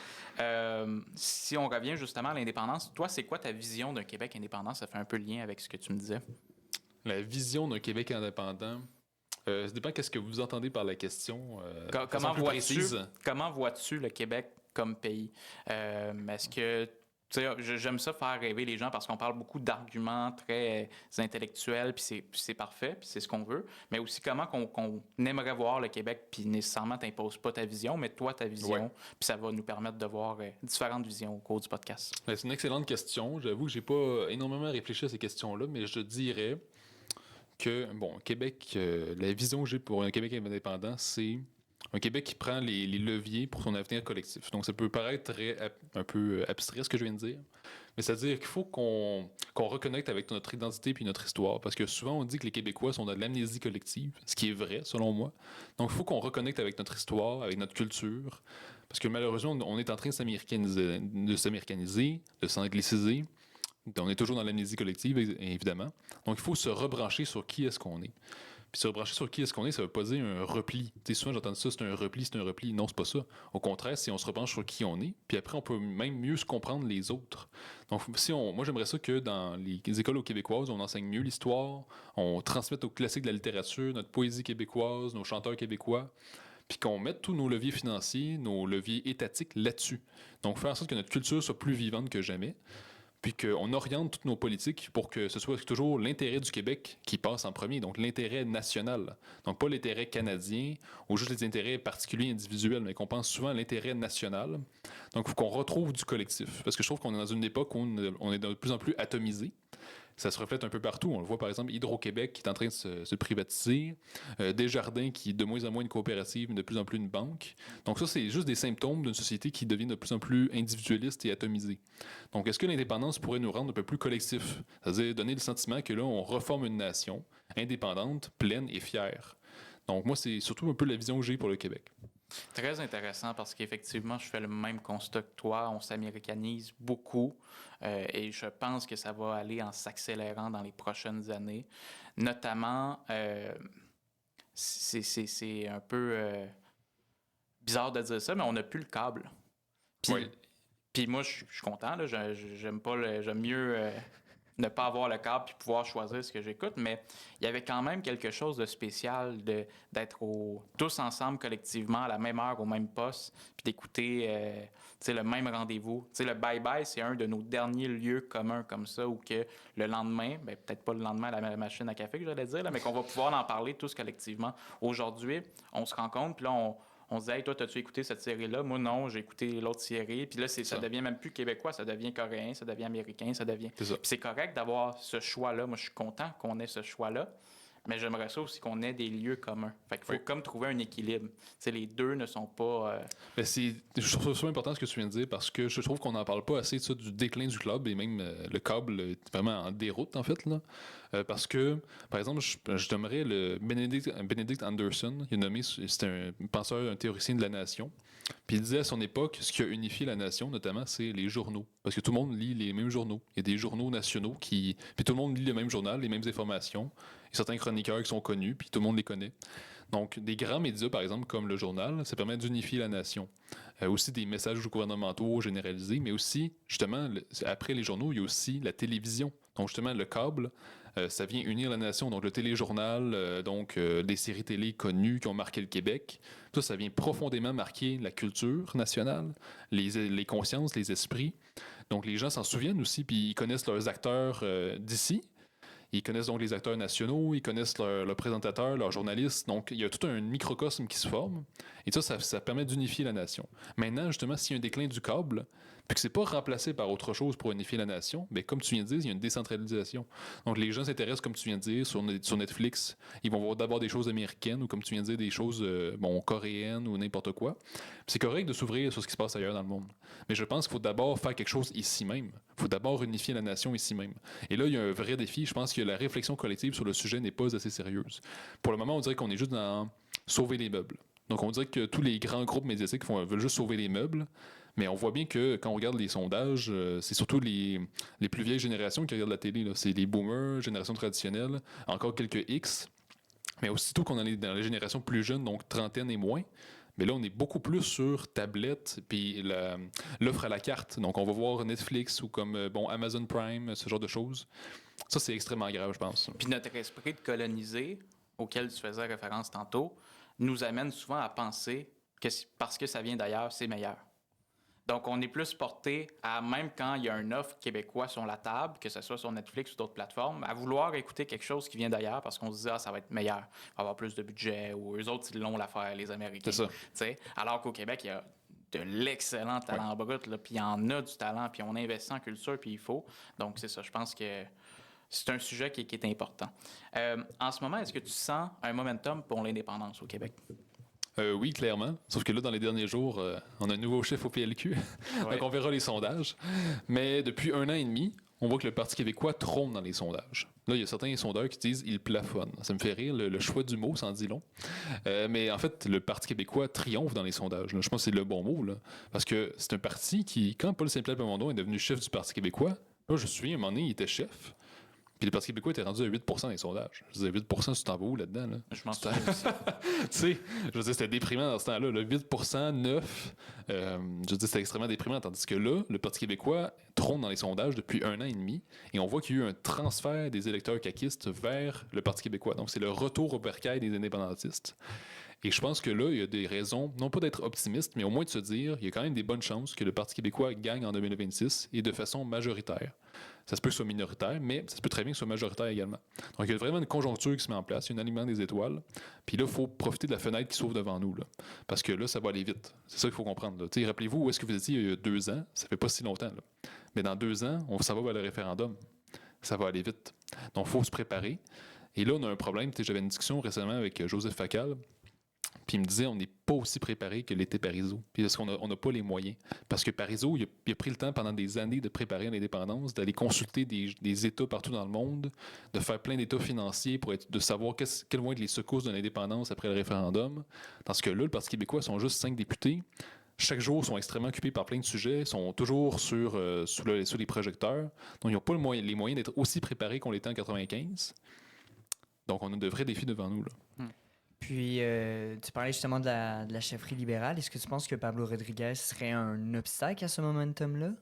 Si on revient justement à l'indépendance, toi, c'est quoi ta vision d'un Québec indépendant? Ça fait un peu lien avec ce que tu me disais. La vision d'un Québec indépendant, ça dépend qu'est-ce que vous entendez par la question. Comment vois-tu le Québec comme pays? Est-ce que tu sais, j'aime ça faire rêver les gens parce qu'on parle beaucoup d'arguments très intellectuels, puis c'est parfait, puis c'est ce qu'on veut, mais aussi comment qu'on aimerait voir le Québec, puis nécessairement t'imposes pas ta vision, mais toi ta vision, Ouais. puis ça va nous permettre de voir différentes visions au cours du podcast. C'est une excellente question. J'avoue que j'ai pas énormément réfléchi à ces questions-là, mais je dirais que, bon, Québec, la vision que j'ai pour un Québec indépendant, c'est Un Québec qui prend les leviers pour son avenir collectif. Donc, ça peut paraître un peu abstrait, ce que je viens de dire. Mais c'est-à-dire qu'il faut qu'on reconnecte avec notre identité puis notre histoire. Parce que souvent, on dit que les Québécois sont dans de l'amnésie collective, ce qui est vrai, selon moi. Donc, il faut qu'on reconnecte avec notre histoire, avec notre culture. Parce que malheureusement, on est en train de s'américaniser, de s'angliciser. On est toujours dans l'amnésie collective, évidemment. Donc, il faut se rebrancher sur qui est-ce qu'on est. Puis se rebrancher sur qui est-ce qu'on est, ça veut pas dire un repli. Tu sais, souvent j'entends ça, c'est un repli. Non, c'est pas ça. Au contraire, si on se rebranche sur qui on est, puis après on peut même mieux se comprendre les autres. Donc, moi j'aimerais ça que dans les écoles québécoises, on enseigne mieux l'histoire, on transmette aux classiques de la littérature, notre poésie québécoise, nos chanteurs québécois, puis qu'on mette tous nos leviers financiers, nos leviers étatiques là-dessus. Donc, faire en sorte que notre culture soit plus vivante que jamais. Puis qu'on oriente toutes nos politiques pour que ce soit toujours l'intérêt du Québec qui passe en premier, donc l'intérêt national. Donc pas l'intérêt canadien ou juste les intérêts particuliers individuels, mais qu'on pense souvent à l'intérêt national. Donc il faut qu'on retrouve du collectif, parce que je trouve qu'on est dans une époque où on est de plus en plus atomisé. Ça se reflète un peu partout. On le voit par exemple Hydro-Québec qui est en train de se privatiser, Desjardins qui est de moins en moins une coopérative, mais de plus en plus une banque. Donc ça, c'est juste des symptômes d'une société qui devient de plus en plus individualiste et atomisée. Donc est-ce que l'indépendance pourrait nous rendre un peu plus collectifs? C'est-à-dire donner le sentiment que là, on reforme une nation indépendante, pleine et fière. Donc moi, c'est surtout un peu la vision que j'ai pour le Québec. Très intéressant parce qu'effectivement, je fais le même constat que toi. On s'américanise beaucoup et je pense que ça va aller en s'accélérant dans les prochaines années. Notamment, c'est un peu bizarre de dire ça, mais on n'a plus le câble. Puis, Oui. puis moi, je suis content. Là, j'aime pas j'aime mieux ne pas avoir le câble puis pouvoir choisir ce que j'écoute, mais il y avait quand même quelque chose de spécial d'être tous ensemble collectivement à la même heure, au même poste, puis d'écouter le même rendez-vous. Le bye-bye, c'est un de nos derniers lieux communs comme ça, où que le lendemain, ben, peut-être pas le lendemain à la machine à café que j'allais dire, là, mais qu'on va pouvoir en parler tous collectivement. Aujourd'hui, on se rencontre, puis là, on se dit, hey, toi, as-tu écouté cette série-là? Moi, non, j'ai écouté l'autre série. Puis là, ça devient même plus québécois, ça devient coréen, ça devient américain, ça devient. C'est ça. Puis c'est correct d'avoir ce choix-là. Moi, je suis content qu'on ait ce choix-là. Mais j'aimerais ça aussi qu'on ait des lieux communs. Fait qu'il faut comme trouver un équilibre. Les deux ne sont pas... Ben je trouve ça super important ce que tu viens de dire parce que je trouve qu'on n'en parle pas assez de ça, du déclin du club et même le câble est vraiment en déroute en fait. Là. Parce que, par exemple, je nommerais le Benedict Anderson. Il a nommé, c'était un penseur, un théoricien de la nation. Puis il disait à son époque, ce qui a unifié la nation, notamment, c'est les journaux. Parce que tout le monde lit les mêmes journaux. Il y a des journaux nationaux puis tout le monde lit le même journal, les mêmes informations. Il y a certains chroniqueurs qui sont connus, puis tout le monde les connaît. Donc, des grands médias, par exemple, comme le journal, ça permet d'unifier la nation. Aussi des messages gouvernementaux généralisés, mais aussi, justement, après les journaux, il y a aussi la télévision. Donc, justement, le câble, ça vient unir la nation. Donc, le téléjournal, des séries télé connues qui ont marqué le Québec. Ça vient profondément marquer la culture nationale, les consciences, les esprits. Donc, les gens s'en souviennent aussi, puis ils connaissent leurs acteurs d'ici. Ils connaissent donc les acteurs nationaux, ils connaissent leurs présentateurs, leurs journalistes. Donc, il y a tout un microcosme qui se forme. Et ça permet d'unifier la nation. Maintenant, justement, s'il y a un déclin du câble, puis que c'est pas remplacé par autre chose pour unifier la nation, bien, comme tu viens de dire, il y a une décentralisation. Donc, les gens s'intéressent, comme tu viens de dire, sur Netflix. Ils vont voir d'abord des choses américaines ou, comme tu viens de dire, des choses coréennes ou n'importe quoi. Puis c'est correct de s'ouvrir sur ce qui se passe ailleurs dans le monde. Mais je pense qu'il faut d'abord faire quelque chose ici même. Il faut d'abord unifier la nation ici même. Et là, il y a un vrai défi. Je pense que la réflexion collective sur le sujet n'est pas assez sérieuse. Pour le moment, on dirait qu'on est juste dans sauver les meubles. Donc, on dirait que tous les grands groupes médiatiques veulent juste sauver les meubles. Mais on voit bien que quand on regarde les sondages, c'est surtout les plus vieilles générations qui regardent la télé. Là. C'est les boomers, génération traditionnelle, encore quelques X. Mais aussitôt qu'on est dans les générations plus jeunes, donc trentaine et moins, mais là, on est beaucoup plus sur tablette puis l'offre à la carte. Donc, on va voir Netflix ou comme Amazon Prime, ce genre de choses. Ça, c'est extrêmement grave, je pense. Puis notre esprit de coloniser, auquel tu faisais référence tantôt, nous amène souvent à penser que parce que ça vient d'ailleurs, c'est meilleur. Donc, on est plus porté à, même quand il y a un offre québécois sur la table, que ce soit sur Netflix ou d'autres plateformes, à vouloir écouter quelque chose qui vient d'ailleurs parce qu'on se dit, ça va être meilleur, il va avoir plus de budget, ou eux autres, ils l'ont l'affaire, les Américains. C'est ça. T'sais? Alors qu'au Québec, il y a de l'excellent talent brut, puis il y en a du talent, puis on investit en culture, puis il faut. Donc, c'est ça, je pense que c'est un sujet qui est important. En ce moment, est-ce que tu sens un momentum pour l'indépendance au Québec? Oui, clairement. Sauf que là, dans les derniers jours, on a un nouveau chef au PLQ. Ouais. Donc, on verra les sondages. Mais depuis 1 an et demi, on voit que le Parti québécois trône dans les sondages. Là, il y a certains sondeurs qui disent il plafonne. Ça me fait rire, le choix du mot, ça en dit long. Mais en fait, le Parti québécois triomphe dans les sondages. Là. Je pense que c'est le bon mot. Là. Parce que c'est un parti qui, quand Paul Saint-Pierre Plamondon est devenu chef du Parti québécois, là, je me souviens, à un moment donné, il était chef. Puis le Parti québécois était rendu à 8% des sondages. Je disais, 8%, tu t'en vas où là-dedans? Là? Je m'en souviens aussi. Tu sais, je veux dire, c'était déprimant dans ce temps-là. Le 8%, 9%, je veux dire, c'était extrêmement déprimant. Tandis que là, le Parti québécois trône dans les sondages depuis 1 an et demi. Et on voit qu'il y a eu un transfert des électeurs caquistes vers le Parti québécois. Donc, c'est le retour au bercail des indépendantistes. Et je pense que là, il y a des raisons, non pas d'être optimiste, mais au moins de se dire, il y a quand même des bonnes chances que le Parti québécois gagne en 2026 et de façon majoritaire. Ça se peut que ce soit minoritaire, mais ça se peut très bien que ce soit majoritaire également. Donc, il y a vraiment une conjoncture qui se met en place, il y a un alignement des étoiles. Puis là, il faut profiter de la fenêtre qui s'ouvre devant nous. Là. Parce que là, ça va aller vite. C'est ça qu'il faut comprendre. Là. Rappelez-vous où est-ce que vous étiez il y a 2 ans. Ça fait pas si longtemps. Là. Mais dans 2 ans, on s'en va vers le référendum. Ça va aller vite. Donc, il faut se préparer. Et là, on a un problème. J'avais une discussion récemment avec Joseph Facal. Puis il me disait, on n'est pas aussi préparé que l'était Parizeau. Puis parce qu'on n'a pas les moyens. Parce que Parizeau, il a pris le temps pendant des années de préparer l'indépendance, d'aller consulter des États partout dans le monde, de faire plein d'États financiers de savoir quelles vont être les secousses de l'indépendance après le référendum. Tandis que là, le Parti québécois sont juste 5 députés. Chaque jour, sont extrêmement occupés par plein de sujets, sont toujours sous les projecteurs. Donc, ils n'ont pas les moyens d'être aussi préparés qu'on l'était en 1995. Donc, on a de vrais défis devant nous. Là. Puis, tu parlais justement de la chefferie libérale. Est-ce que tu penses que Pablo Rodriguez serait un obstacle à ce momentum-là?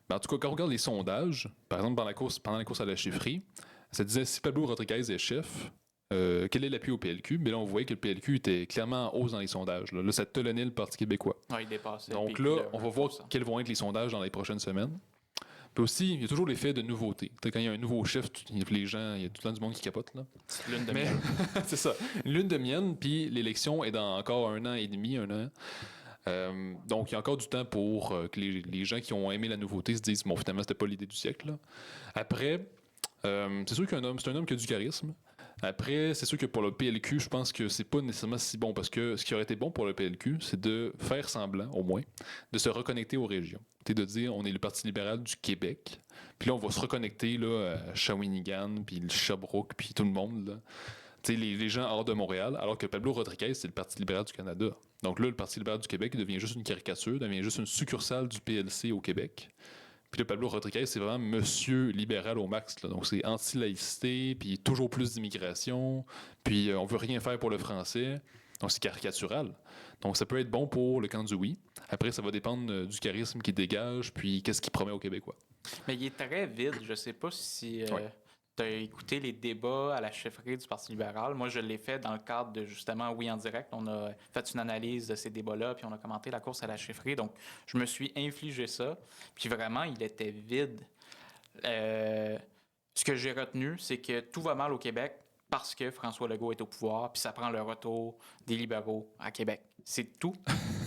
Ben, en tout cas, quand on regarde les sondages, par exemple, pendant la course à la chefferie, ça disait si Pablo Rodriguez est chef, quel est l'appui au PLQ? Mais là, on voyait que le PLQ était clairement en hausse dans les sondages. Là, ça talonnait le Parti québécois. Ouais, il dépassait. Donc Puis là, le on va voir 1%. quels vont être les sondages dans les prochaines semaines. Puis aussi, il y a toujours l'effet de nouveauté. Quand il y a un nouveau chef, les gens, il y a tout le temps du monde qui capote. Là. Petite lune de Mais miel. c'est ça. Une lune de mienne, puis l'élection est dans encore 1 an et demi, 1 an. Donc, il y a encore du temps pour que les gens qui ont aimé la nouveauté se disent bon, finalement, c'était pas l'idée du siècle. Là. Après, c'est sûr c'est un homme qui a du charisme. Après, c'est sûr que pour le PLQ, je pense que c'est pas nécessairement si bon parce que ce qui aurait été bon pour le PLQ, c'est de faire semblant, au moins, de se reconnecter aux régions. De dire on est le Parti libéral du Québec, puis là, on va se reconnecter là, à Shawinigan, puis le Sherbrooke, puis tout le monde. Là. Les gens hors de Montréal, alors que Pablo Rodriguez, c'est le Parti libéral du Canada. Donc là, le Parti libéral du Québec devient juste une caricature, devient juste une succursale du PLC au Québec. Puis là, Pablo Rodriguez, c'est vraiment monsieur libéral au max. Là. Donc c'est anti-laïcité, puis toujours plus d'immigration, puis on veut rien faire pour le français. Donc c'est caricatural. Donc ça peut être bon pour le camp du oui. Après, ça va dépendre du charisme qu'il dégage, puis qu'est-ce qu'il promet aux Québécois. Mais il est très vide. Je sais pas si Ouais. tu as écouté les débats à la chefferie du Parti libéral. Moi, je l'ai fait dans le cadre de justement Oui en direct. On a fait une analyse de ces débats-là, puis on a commenté la course à la chefferie. Donc, je me suis infligé ça. Puis vraiment, il était vide. Ce que j'ai retenu, c'est que tout va mal au Québec parce que François Legault est au pouvoir, puis ça prend le retour des libéraux à Québec. C'est tout.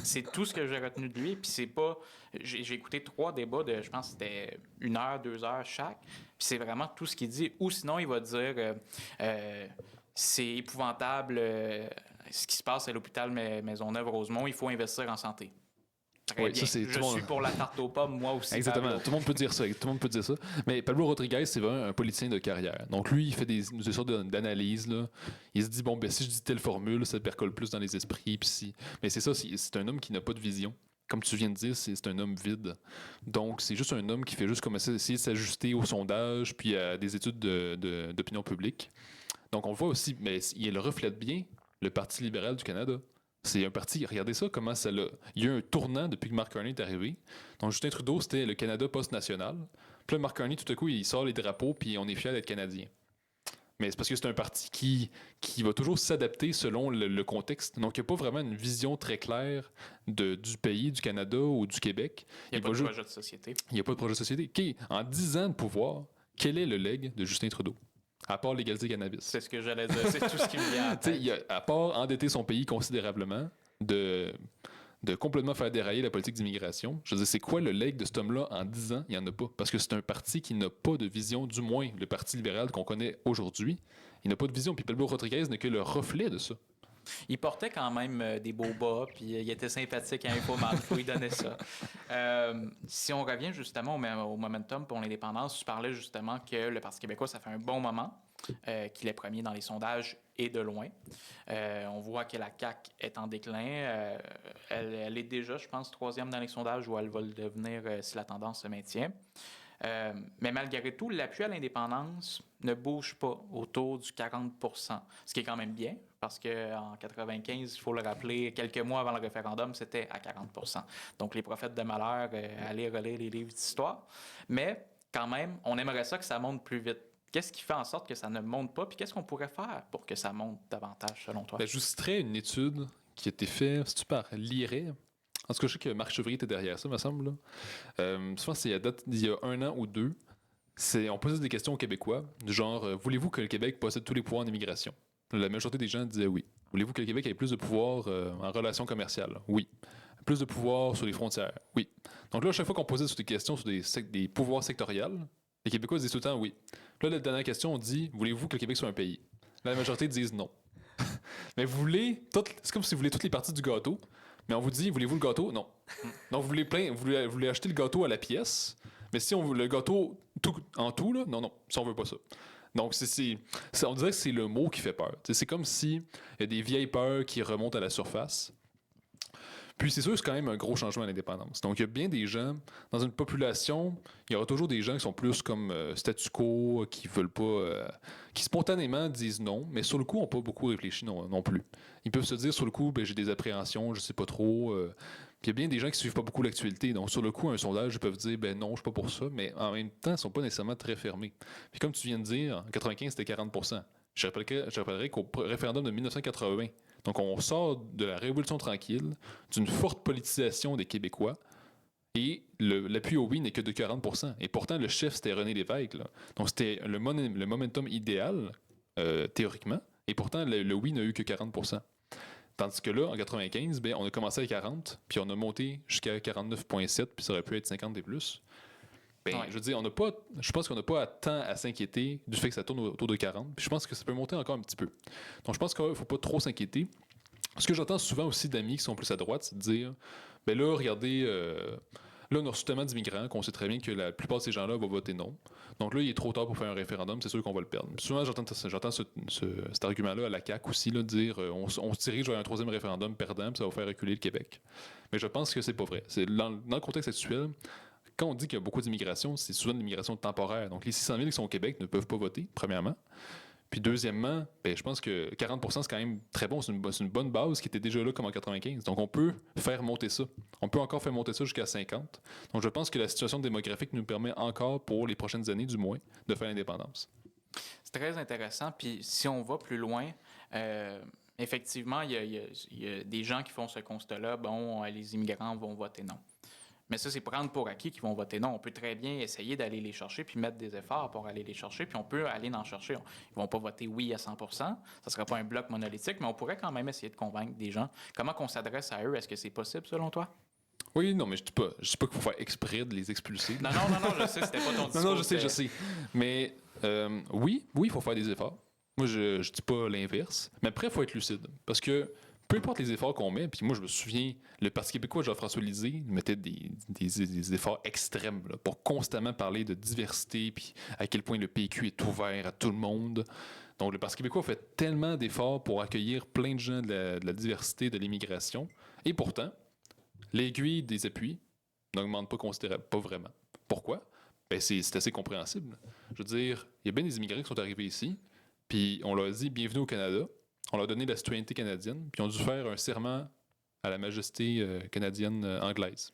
C'est tout ce que j'ai retenu de lui. Puis c'est pas. J'ai écouté 3 débats de, je pense que c'était 1 heure, 2 heures chaque. Puis c'est vraiment tout ce qu'il dit. Ou sinon, il va dire c'est épouvantable ce qui se passe à l'hôpital Maisonneuve-Rosemont. Il faut investir en santé. Très Oui, bien. ça, c'est Je tout le monde. suis pour la tarte aux pommes, moi aussi. Exactement. Pablo. Tout le monde peut dire ça. Tout le monde peut dire ça. Mais Pablo Rodriguez, c'est vraiment un politicien de carrière. Donc lui, il fait des sortes d'analyses. Là. Il se dit bon, ben si je dis telle formule, ça percole plus dans les esprits. Puis si... Mais c'est ça, c'est un homme qui n'a pas de vision. Comme tu viens de dire, c'est un homme vide. Donc, c'est juste un homme qui fait juste comme essayer de s'ajuster au sondage puis à des études d'opinion publique. Donc, on le voit aussi, mais il reflète bien le Parti libéral du Canada. C'est un parti, regardez ça, comment ça l'a. Il y a eu un tournant depuis que Mark Carney est arrivé. Donc, Justin Trudeau, c'était le Canada post-national. Puis là, Mark Carney, tout à coup, il sort les drapeaux, puis on est fiers d'être Canadien. Mais c'est parce que c'est un parti qui va toujours s'adapter selon le contexte. Donc, il n'y a pas vraiment une vision très claire du pays, du Canada ou du Québec. Il n'y a pas de projet de société. Il n'y a pas de projet de société. Okay. En 10 ans de pouvoir, quel est le legs de Justin Trudeau? À part légaliser le cannabis. C'est ce que j'allais dire. C'est tout ce qui me vient à la tête. À part endetter son pays considérablement, de complètement faire dérailler la politique d'immigration. Je veux dire, c'est quoi le leg de cet homme-là en 10 ans? Il n'y en a pas. Parce que c'est un parti qui n'a pas de vision, du moins le Parti libéral qu'on connaît aujourd'hui. Il n'a pas de vision. Puis Pablo Rodriguez n'est que le reflet de ça. Il portait quand même des beaux bas, puis il était sympathique à Infoman, il donnait ça. Si on revient justement au momentum pour l'indépendance, tu parlais justement que le Parti québécois, ça fait un bon moment qu'il est premier dans les sondages et de loin. On voit que la CAQ est en déclin. Elle est déjà, je pense, troisième dans les sondages où elle va le devenir si la tendance se maintient. Mais malgré tout, l'appui à l'indépendance ne bouge pas autour du 40 %, ce qui est quand même bien, parce qu'en 95, il faut le rappeler, quelques mois avant le référendum, c'était à 40 %. Donc, les prophètes de malheur allaient relire les livres d'histoire. Mais quand même, on aimerait ça que ça monte plus vite. Qu'est-ce qui fait en sorte que ça ne monte pas? Puis qu'est-ce qu'on pourrait faire pour que ça monte davantage, selon toi? Ben, je vous citerai une étude qui a été faite, si tu par l'IRE. En tout cas, je sais que Marc Chevrier était derrière ça, me semble. Là. Je pense que c'est il y a 1 an ou 2. On posait des questions aux Québécois, du genre voulez-vous que le Québec possède tous les pouvoirs en immigration? La majorité des gens disaient oui. Voulez-vous que le Québec ait plus de pouvoir en relations commerciales? Oui. Plus de pouvoir sur les frontières? Oui. Donc là, à chaque fois qu'on posait sur des questions sur des pouvoirs sectoriels, les Québécois disaient tout le temps oui. Là, la dernière question, on dit voulez-vous que le Québec soit un pays? Là, la majorité disent non. Mais c'est comme si vous voulez toutes les parties du gâteau, mais on vous dit voulez-vous le gâteau? Non. Donc vous voulez acheter le gâteau à la pièce, mais si on veut le gâteau en tout, là, non, si on veut pas ça. Donc, on dirait que c'est le mot qui fait peur. C'est comme s'il y a des vieilles peurs qui remontent à la surface. Puis c'est sûr que c'est quand même un gros changement à l'indépendance. Donc il y a bien des gens, dans une population, il y aura toujours des gens qui sont plus comme statu quo, qui veulent pas, qui spontanément disent non, mais sur le coup, n'ont pas beaucoup réfléchi non plus. Ils peuvent se dire sur le coup, ben, j'ai des appréhensions, je sais pas trop. Puis il y a bien des gens qui suivent pas beaucoup l'actualité. Donc sur le coup, un sondage, ils peuvent dire, ben non, je suis pas pour ça, mais en même temps, ils sont pas nécessairement très fermés. Puis comme tu viens de dire, en 95, c'était 40 %. Je rappellerai qu'au référendum de 1980, donc on sort de la Révolution tranquille, d'une forte politisation des Québécois, et l'appui au oui n'est que de 40 %. Et pourtant, le chef, c'était René Lévesque. Là. Donc c'était le momentum idéal, théoriquement, et pourtant, le oui n'a eu que 40 %. Tandis que là, en 95, ben, on a commencé à 40, puis on a monté jusqu'à 49,7, puis ça aurait pu être 50 et plus. Ben, ouais. Je veux dire, je pense qu'on n'a pas tant à s'inquiéter du fait que ça tourne autour de 40. Puis je pense que ça peut monter encore un petit peu. Donc je pense qu'il ne faut pas trop s'inquiéter. Ce que j'entends souvent aussi d'amis qui sont plus à droite, c'est de dire, ben là, regardez, là, on a reçu tellement d'immigrants qu'on sait très bien que la plupart de ces gens-là vont voter non. Donc là, il est trop tard pour faire un référendum, c'est sûr qu'on va le perdre. Puis souvent, j'entends cet argument-là à la CAQ aussi, là, de dire on se dirige vers un troisième référendum perdant, puis ça va faire reculer le Québec. Mais je pense que c'est pas vrai. Dans le contexte actuel, quand on dit qu'il y a beaucoup d'immigration, c'est souvent de l'immigration temporaire. Donc, les 600 000 qui sont au Québec ne peuvent pas voter, premièrement. Puis, deuxièmement, ben, je pense que 40 % c'est quand même très bon. C'est une bonne base qui était déjà là comme en 95. Donc, on peut faire monter ça. On peut encore faire monter ça jusqu'à 50. Donc, je pense que la situation démographique nous permet encore, pour les prochaines années du moins, de faire l'indépendance. C'est très intéressant. Puis, si on va plus loin, effectivement, il y a des gens qui font ce constat-là. Bon, les immigrants vont voter non. Mais ça, c'est prendre pour acquis qu'ils vont voter non. On peut très bien essayer d'aller les chercher puis mettre des efforts pour aller les chercher. Puis on peut aller en chercher. Ils vont pas voter oui à 100 %. Ça ne sera pas un bloc monolithique, mais on pourrait quand même essayer de convaincre des gens. Comment qu'on s'adresse à eux? Est-ce que c'est possible, selon toi? Oui, non, mais je dis pas qu'il faut faire exprès de les expulser. Non, je sais, c'était pas ton discours. Non, je sais. Mais oui, il faut faire des efforts. Moi, je dis pas l'inverse. Mais après, il faut être lucide. Parce que peu importe les efforts qu'on met, puis moi, je me souviens, le Parti québécois, Jean-François Lisée, mettait des efforts extrêmes là, pour constamment parler de diversité, puis à quel point le PQ est ouvert à tout le monde. Donc, le Parti québécois fait tellement d'efforts pour accueillir plein de gens de la diversité, de l'immigration. Et pourtant, l'aiguille des appuis n'augmente pas vraiment. Pourquoi? Ben, c'est assez compréhensible. Je veux dire, il y a bien des immigrants qui sont arrivés ici, puis on leur a dit « Bienvenue au Canada ». On leur a donné la citoyenneté canadienne, puis ils ont dû faire un serment à la majesté canadienne anglaise.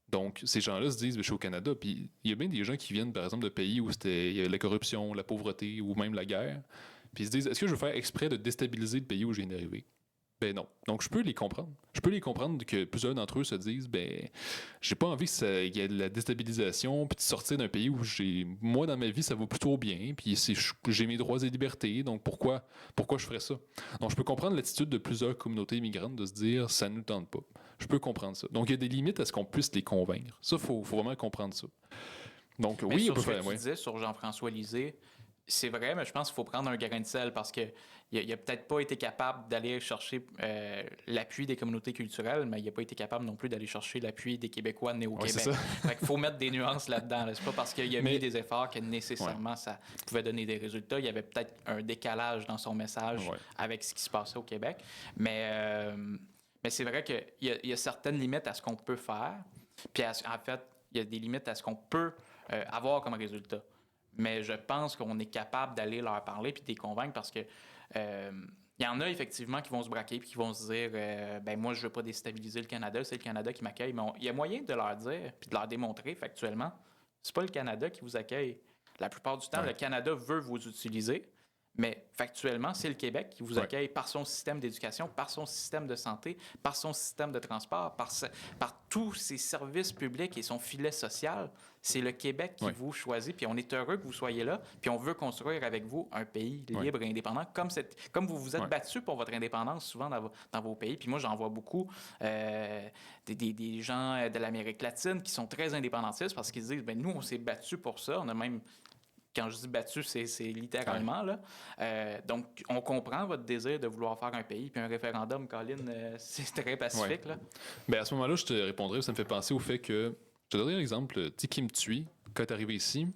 Donc, ces gens-là se disent, je suis au Canada, puis il y a bien des gens qui viennent, par exemple, de pays où il y avait la corruption, la pauvreté, ou même la guerre, puis ils se disent, est-ce que je veux faire exprès de déstabiliser le pays où je viens d'arriver? Ben non. Donc, je peux les comprendre. Je peux les comprendre que plusieurs d'entre eux se disent, j'ai pas envie qu'il y ait de la déstabilisation, puis de sortir d'un pays où moi, dans ma vie, ça va plutôt bien, puis j'ai mes droits et libertés, donc pourquoi je ferais ça? Donc, je peux comprendre l'attitude de plusieurs communautés immigrantes de se dire, ça ne nous tente pas. Je peux comprendre ça. Donc, il y a des limites à ce qu'on puisse les convaincre. Ça, il faut vraiment comprendre ça. Donc, mais oui, sur on peut ce que faire. Tu disais sur Jean-François Lisée, c'est vrai, mais je pense qu'il faut prendre un grain de sel parce que il a peut-être pas été capable d'aller chercher l'appui des communautés culturelles, mais il n'a pas été capable non plus d'aller chercher l'appui des Québécois nés au Ouais, c'est Québec. ça. Fait qu'il faut mettre des nuances là-dedans. Là. C'est pas parce qu'il a Mais- mis des efforts que nécessairement ça pouvait donner des résultats. Il y avait peut-être un décalage dans son message Ouais. avec ce qui se passait au Québec. Mais c'est vrai qu'il y a certaines limites à ce qu'on peut faire. Puis en fait, il y a des limites à ce qu'on peut avoir comme résultat. Mais je pense qu'on est capable d'aller leur parler puis de les convaincre parce que il y en a effectivement qui vont se braquer puis qui vont se dire ben moi je veux pas déstabiliser le Canada, c'est le Canada qui m'accueille. Mais il y a moyen de leur dire puis de leur démontrer factuellement, c'est pas le Canada qui vous accueille. La plupart du temps, le Canada veut vous utiliser. Mais factuellement, c'est le Québec qui vous accueille par son système d'éducation, par son système de santé, par son système de transport, par tous ses services publics et son filet social. C'est le Québec qui vous choisit, puis on est heureux que vous soyez là, puis on veut construire avec vous un pays libre et indépendant, comme vous vous êtes battus pour votre indépendance souvent dans vos pays. Puis moi, j'en vois beaucoup des gens de l'Amérique latine qui sont très indépendantistes parce qu'ils disent, ben nous, on s'est battus pour ça, on a même... Quand je dis battu, c'est littéralement. Là. Donc, on comprend votre désir de vouloir faire un pays. Puis un référendum, Colin, c'est très pacifique. Là. Ben, à ce moment-là, je te répondrais, ça me fait penser au fait que, je te donnerai un exemple, tu sais, Kim Thuy, quand elle est arrivée ici,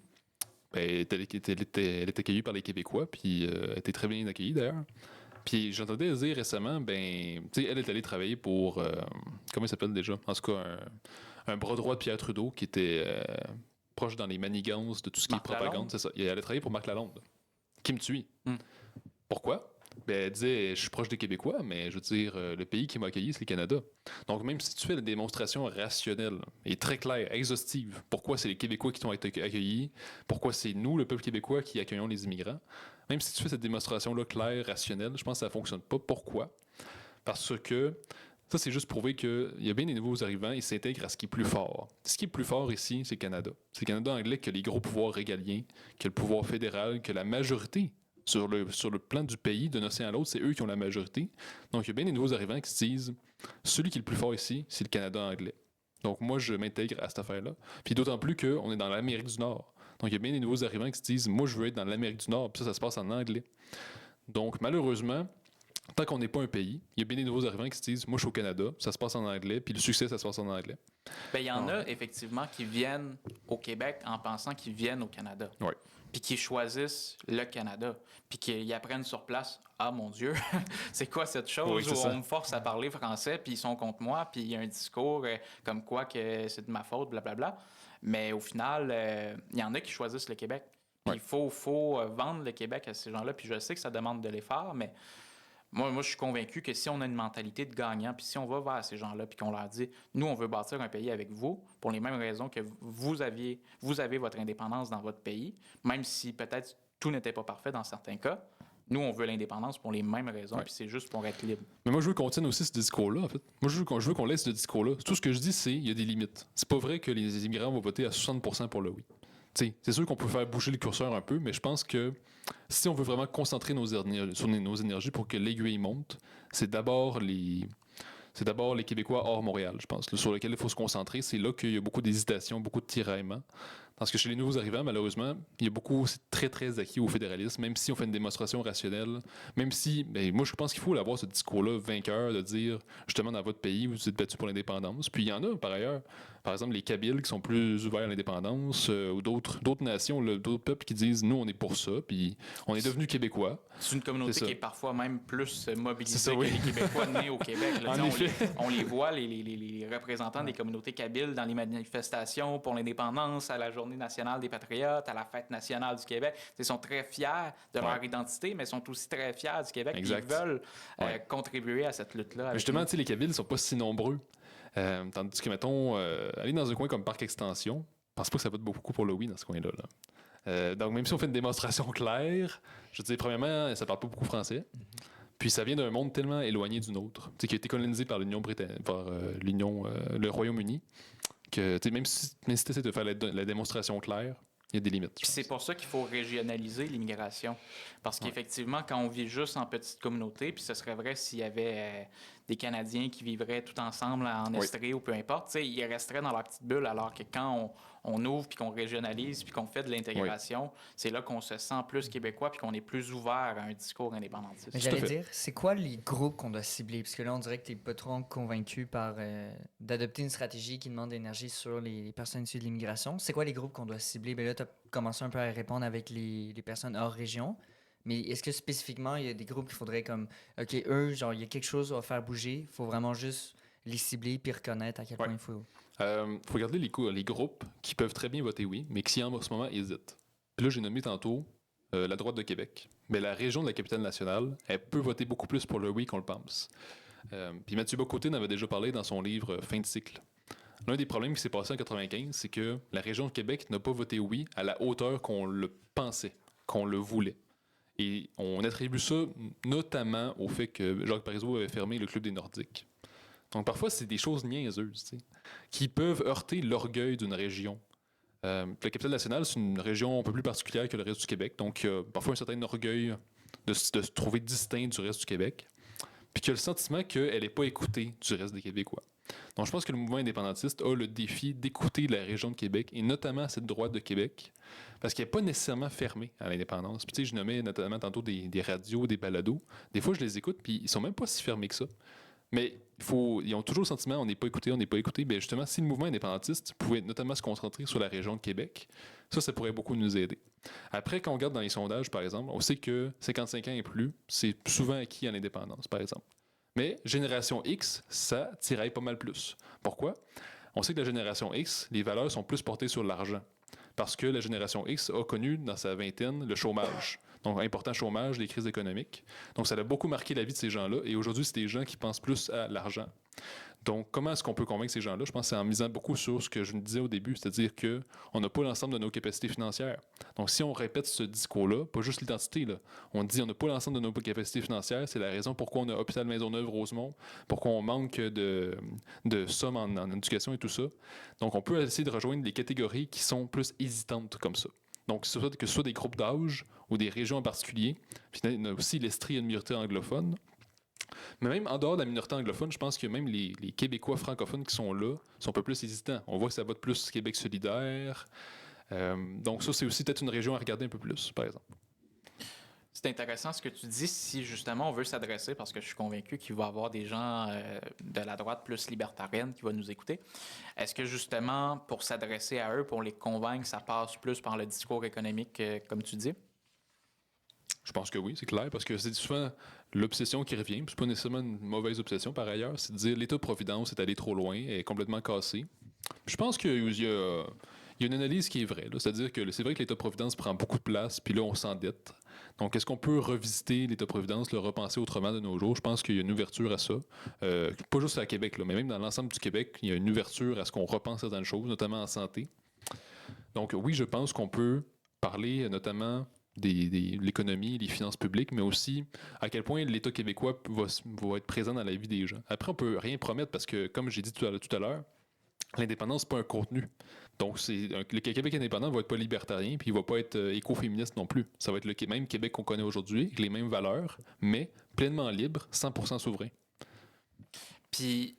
ben, elle était accueillie par les Québécois, puis elle était très bien accueillie d'ailleurs. Puis j'entendais dire récemment, ben, tu sais, elle est allée travailler pour, comment il s'appelle déjà? En tout cas, un bras droit de Pierre Trudeau qui était proche dans les manigances de tout ce qui Marc est propagande, Lalonde. c'est ça. Elle allait travailler pour Marc Lalonde. Kim Thuy. Mm. Pourquoi? Ben, elle disait, je suis proche des Québécois, mais je veux dire, le pays qui m'a accueilli, c'est le Canada. Donc, même si tu fais la démonstration rationnelle et très claire, exhaustive, pourquoi c'est les Québécois qui t'ont été accueillis, pourquoi c'est nous, le peuple québécois, qui accueillons les immigrants, même si tu fais cette démonstration-là claire, rationnelle, je pense que ça ne fonctionne pas. Pourquoi? Parce que ça, c'est juste prouver qu'il y a bien des nouveaux arrivants, ils s'intègrent à ce qui est plus fort. Ce qui est plus fort ici, c'est le Canada. C'est le Canada anglais qui a les gros pouvoirs régaliens, qui a le pouvoir fédéral, qui a la majorité sur le plan du pays, d'un océan à l'autre, c'est eux qui ont la majorité. Donc, il y a bien des nouveaux arrivants qui se disent celui qui est le plus fort ici, c'est le Canada anglais. Donc, moi, je m'intègre à cette affaire-là. Puis d'autant plus qu'on est dans l'Amérique du Nord. Donc, il y a bien des nouveaux arrivants qui se disent moi, je veux être dans l'Amérique du Nord, puis ça se passe en anglais. Donc, malheureusement, tant qu'on n'est pas un pays, il y a bien des nouveaux arrivants qui se disent moi, je suis au Canada, ça se passe en anglais, puis le succès, ça se passe en anglais. Bien, il y en a effectivement qui viennent au Québec en pensant qu'ils viennent au Canada. Ouais. Puis qui choisissent le Canada. Puis qui apprennent sur place ah mon Dieu, c'est quoi cette chose Oui, c'est où ça. on me force à parler français, puis ils sont contre moi, puis il y a un discours comme quoi que c'est de ma faute, blablabla. Mais au final, il y en a qui choisissent le Québec. Puis Ouais. il faut vendre le Québec à ces gens-là. Puis je sais que ça demande de l'effort, mais moi, je suis convaincu que si on a une mentalité de gagnant, puis si on va vers ces gens-là, puis qu'on leur dit, nous, on veut bâtir un pays avec vous, pour les mêmes raisons que vous avez votre indépendance dans votre pays, même si peut-être tout n'était pas parfait dans certains cas, nous, on veut l'indépendance pour les mêmes raisons, Ouais. puis c'est juste pour être libre. Mais moi, je veux qu'on tienne aussi ce discours-là, en fait. Moi, je veux qu'on laisse ce discours-là. Tout ce que je dis, c'est qu'il y a des limites. C'est pas vrai que les immigrants vont voter à 60% pour le oui. T'sais, c'est sûr qu'on peut faire bouger le curseur un peu, mais je pense que si on veut vraiment concentrer sur nos énergies pour que l'aiguille monte, c'est d'abord les Québécois hors Montréal, je pense, là, sur lesquels il faut se concentrer. C'est là qu'il y a beaucoup d'hésitation, beaucoup de tiraillements. Parce que chez les nouveaux arrivants, malheureusement, il y a beaucoup, c'est très, très acquis au fédéralisme, même si on fait une démonstration rationnelle, même si, ben, moi, je pense qu'il faut avoir ce discours-là vainqueur de dire, justement, dans votre pays, vous êtes battus pour l'indépendance. Puis il y en a, par ailleurs, par exemple, les Kabyles qui sont plus ouverts à l'indépendance, ou d'autres nations, là, d'autres peuples qui disent, nous, on est pour ça, puis on est devenus Québécois. C'est une communauté C'est ça. qui est parfois même plus mobilisée C'est ça, que oui. les Québécois nés au Québec. Là. En On effet. on les voit, les représentants des communautés kabyles dans les manifestations pour l'indépendance, à la Journée nationale des patriotes, à la Fête nationale du Québec. Ils sont très fiers de leur identité, mais sont aussi très fiers du Québec. Exact. Ils veulent Ouais. contribuer à cette lutte-là. avec Justement, nous. tu sais, les Kabyles ne sont pas si nombreux. Tandis que, mettons, aller dans un coin comme Parc Extension, je pense pas que ça vote beaucoup pour le oui dans ce coin-là. Là. Donc, même si on fait une démonstration claire, je veux dire, premièrement, ça parle pas beaucoup français. Puis ça vient d'un monde tellement éloigné du nôtre, tu sais, qui a été colonisé par l'Union britannique, par le Royaume-Uni, que tu sais, même si tu essaies de faire la démonstration claire, il y a des limites. Puis c'est pour ça qu'il faut régionaliser l'immigration. Parce qu'effectivement, quand on vit juste en petite communauté, puis ce serait vrai s'il y avait des Canadiens qui vivraient tout ensemble en Oui. Estrie ou peu importe. Tu sais, ils resteraient dans leur petite bulle, alors que quand on ouvre, puis qu'on régionalise, puis qu'on fait de l'intégration, c'est là qu'on se sent plus québécois, puis qu'on est plus ouvert à un discours indépendantiste. Mais Tout à j'allais fait. dire, c'est quoi les groupes qu'on doit cibler? Parce que là, on dirait que tu n'es pas trop convaincu par d'adopter une stratégie qui demande d'énergie sur les personnes issues de l'immigration. C'est quoi les groupes qu'on doit cibler? Ben là, tu as commencé un peu à répondre avec les personnes hors région. Mais est-ce que spécifiquement, il y a des groupes qu'il faudrait comme, OK, eux, genre, il y a quelque chose à faire bouger, il faut vraiment juste les cibler puis reconnaître à quel Ouais. point il faut. Faut regarder les groupes qui peuvent très bien voter oui, mais qui en ce moment hésitent. Puis là, j'ai nommé tantôt la droite de Québec. Mais la région de la capitale nationale, elle peut voter beaucoup plus pour le oui qu'on le pense. Puis Mathieu Bocoté en avait déjà parlé dans son livre Fin de cycle. L'un des problèmes qui s'est passé en 1995, c'est que la région de Québec n'a pas voté oui à la hauteur qu'on le pensait, qu'on le voulait. Et on attribue ça notamment au fait que Jacques Parizeau avait fermé le Club des Nordiques. Donc parfois, c'est des choses niaiseuses, tu sais, qui peuvent heurter l'orgueil d'une région. La capitale nationale, c'est une région un peu plus particulière que le reste du Québec, donc parfois un certain orgueil de se trouver distinct du reste du Québec, puis qu'il y a le sentiment qu'elle n'est pas écoutée du reste des Québécois. Donc je pense que le mouvement indépendantiste a le défi d'écouter la région de Québec, et notamment cette droite de Québec, parce qu'elle n'est pas nécessairement fermée à l'indépendance. Puis tu sais, je nommais notamment tantôt des radios, des balados. Des fois, je les écoute, puis ils sont même pas si fermés que ça. Mais ils ont toujours le sentiment on n'est pas écouté, on n'est pas écouté. Bien justement, si le mouvement indépendantiste pouvait notamment se concentrer sur la région de Québec, ça pourrait beaucoup nous aider. Après, quand on regarde dans les sondages, par exemple, on sait que 55 ans et plus, c'est souvent acquis à l'indépendance, par exemple. Mais Génération X, ça tiraille pas mal plus. Pourquoi? On sait que la Génération X, les valeurs sont plus portées sur l'argent. Parce que la Génération X a connu dans sa vingtaine le chômage. Donc, important chômage, les crises économiques. Donc, ça a beaucoup marqué la vie de ces gens-là. Et aujourd'hui, c'est des gens qui pensent plus à l'argent. Donc, comment est-ce qu'on peut convaincre ces gens-là? Je pense que c'est en misant beaucoup sur ce que je me disais au début, c'est-à-dire qu'on n'a pas l'ensemble de nos capacités financières. Donc, si on répète ce discours-là, pas juste l'identité, là, on dit on n'a pas l'ensemble de nos capacités financières, c'est la raison pourquoi on a Hôpital Maisonneuve-Rosemont, pourquoi on manque de sommes en éducation et tout ça. Donc, on peut essayer de rejoindre des catégories qui sont plus hésitantes comme ça. Donc, que ce soit des groupes d'âge ou des régions en particulier. Puis, il y a aussi l'Estrie et une minorité anglophone. Mais même en dehors de la minorité anglophone, je pense que même les Québécois francophones qui sont là sont un peu plus hésitants. On voit que ça vote plus Québec solidaire. Donc ça, c'est aussi peut-être une région à regarder un peu plus, par exemple. C'est intéressant ce que tu dis si justement on veut s'adresser, parce que je suis convaincu qu'il va y avoir des gens de la droite plus libertarienne qui vont nous écouter. Est-ce que justement, pour s'adresser à eux, pour les convaincre, ça passe plus par le discours économique, comme tu dis? Je pense que oui, c'est clair, parce que c'est souvent l'obsession qui revient. C'est pas nécessairement une mauvaise obsession par ailleurs, c'est de dire l'État-providence est allé trop loin, est complètement cassé. Je pense qu'il y a une analyse qui est vraie. Là. C'est-à-dire que c'est vrai que l'État-providence prend beaucoup de place, puis là, on s'endette. Donc, est-ce qu'on peut revisiter l'État-providence, le repenser autrement de nos jours? Je pense qu'il y a une ouverture à ça. Pas juste à Québec, là, mais même dans l'ensemble du Québec, il y a une ouverture à ce qu'on repense certaines choses, notamment en santé. Donc, oui, je pense qu'on peut parler notamment de l'économie, des finances publiques, mais aussi à quel point l'État québécois va être présent dans la vie des gens. Après, on peut rien promettre parce que, comme j'ai dit tout à l'heure, l'indépendance, c'est pas un contenu. Donc, le Québec indépendant va être pas libertarien, puis il va pas être écoféministe non plus. Ça va être le même Québec qu'on connaît aujourd'hui, avec les mêmes valeurs, mais pleinement libre, 100% souverain. Puis,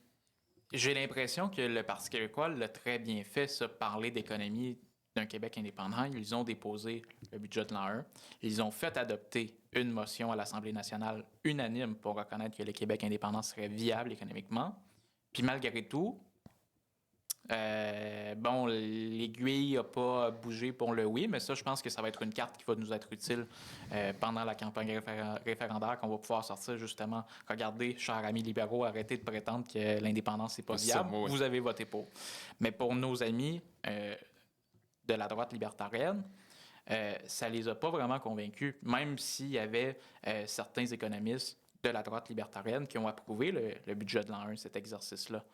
j'ai l'impression que le Parti québécois l'a très bien fait, ça, parler d'économie d'un Québec indépendant. Ils ont déposé le budget de l'an 1. Ils ont fait adopter une motion à l'Assemblée nationale unanime pour reconnaître que le Québec indépendant serait viable économiquement. Puis, malgré tout, l'aiguille n'a pas bougé pour le oui, mais ça, je pense que ça va être une carte qui va nous être utile pendant la campagne référendaire, qu'on va pouvoir sortir justement. Regardez, chers amis libéraux, arrêtez de prétendre que l'indépendance n'est pas viable. Ça, moi, oui. Vous avez voté pour. Mais pour nos amis de la droite libertarienne, ça les a pas vraiment convaincus, même s'il y avait certains économistes de la droite libertarienne qui ont approuvé le budget de l'an 1, cet exercice-là.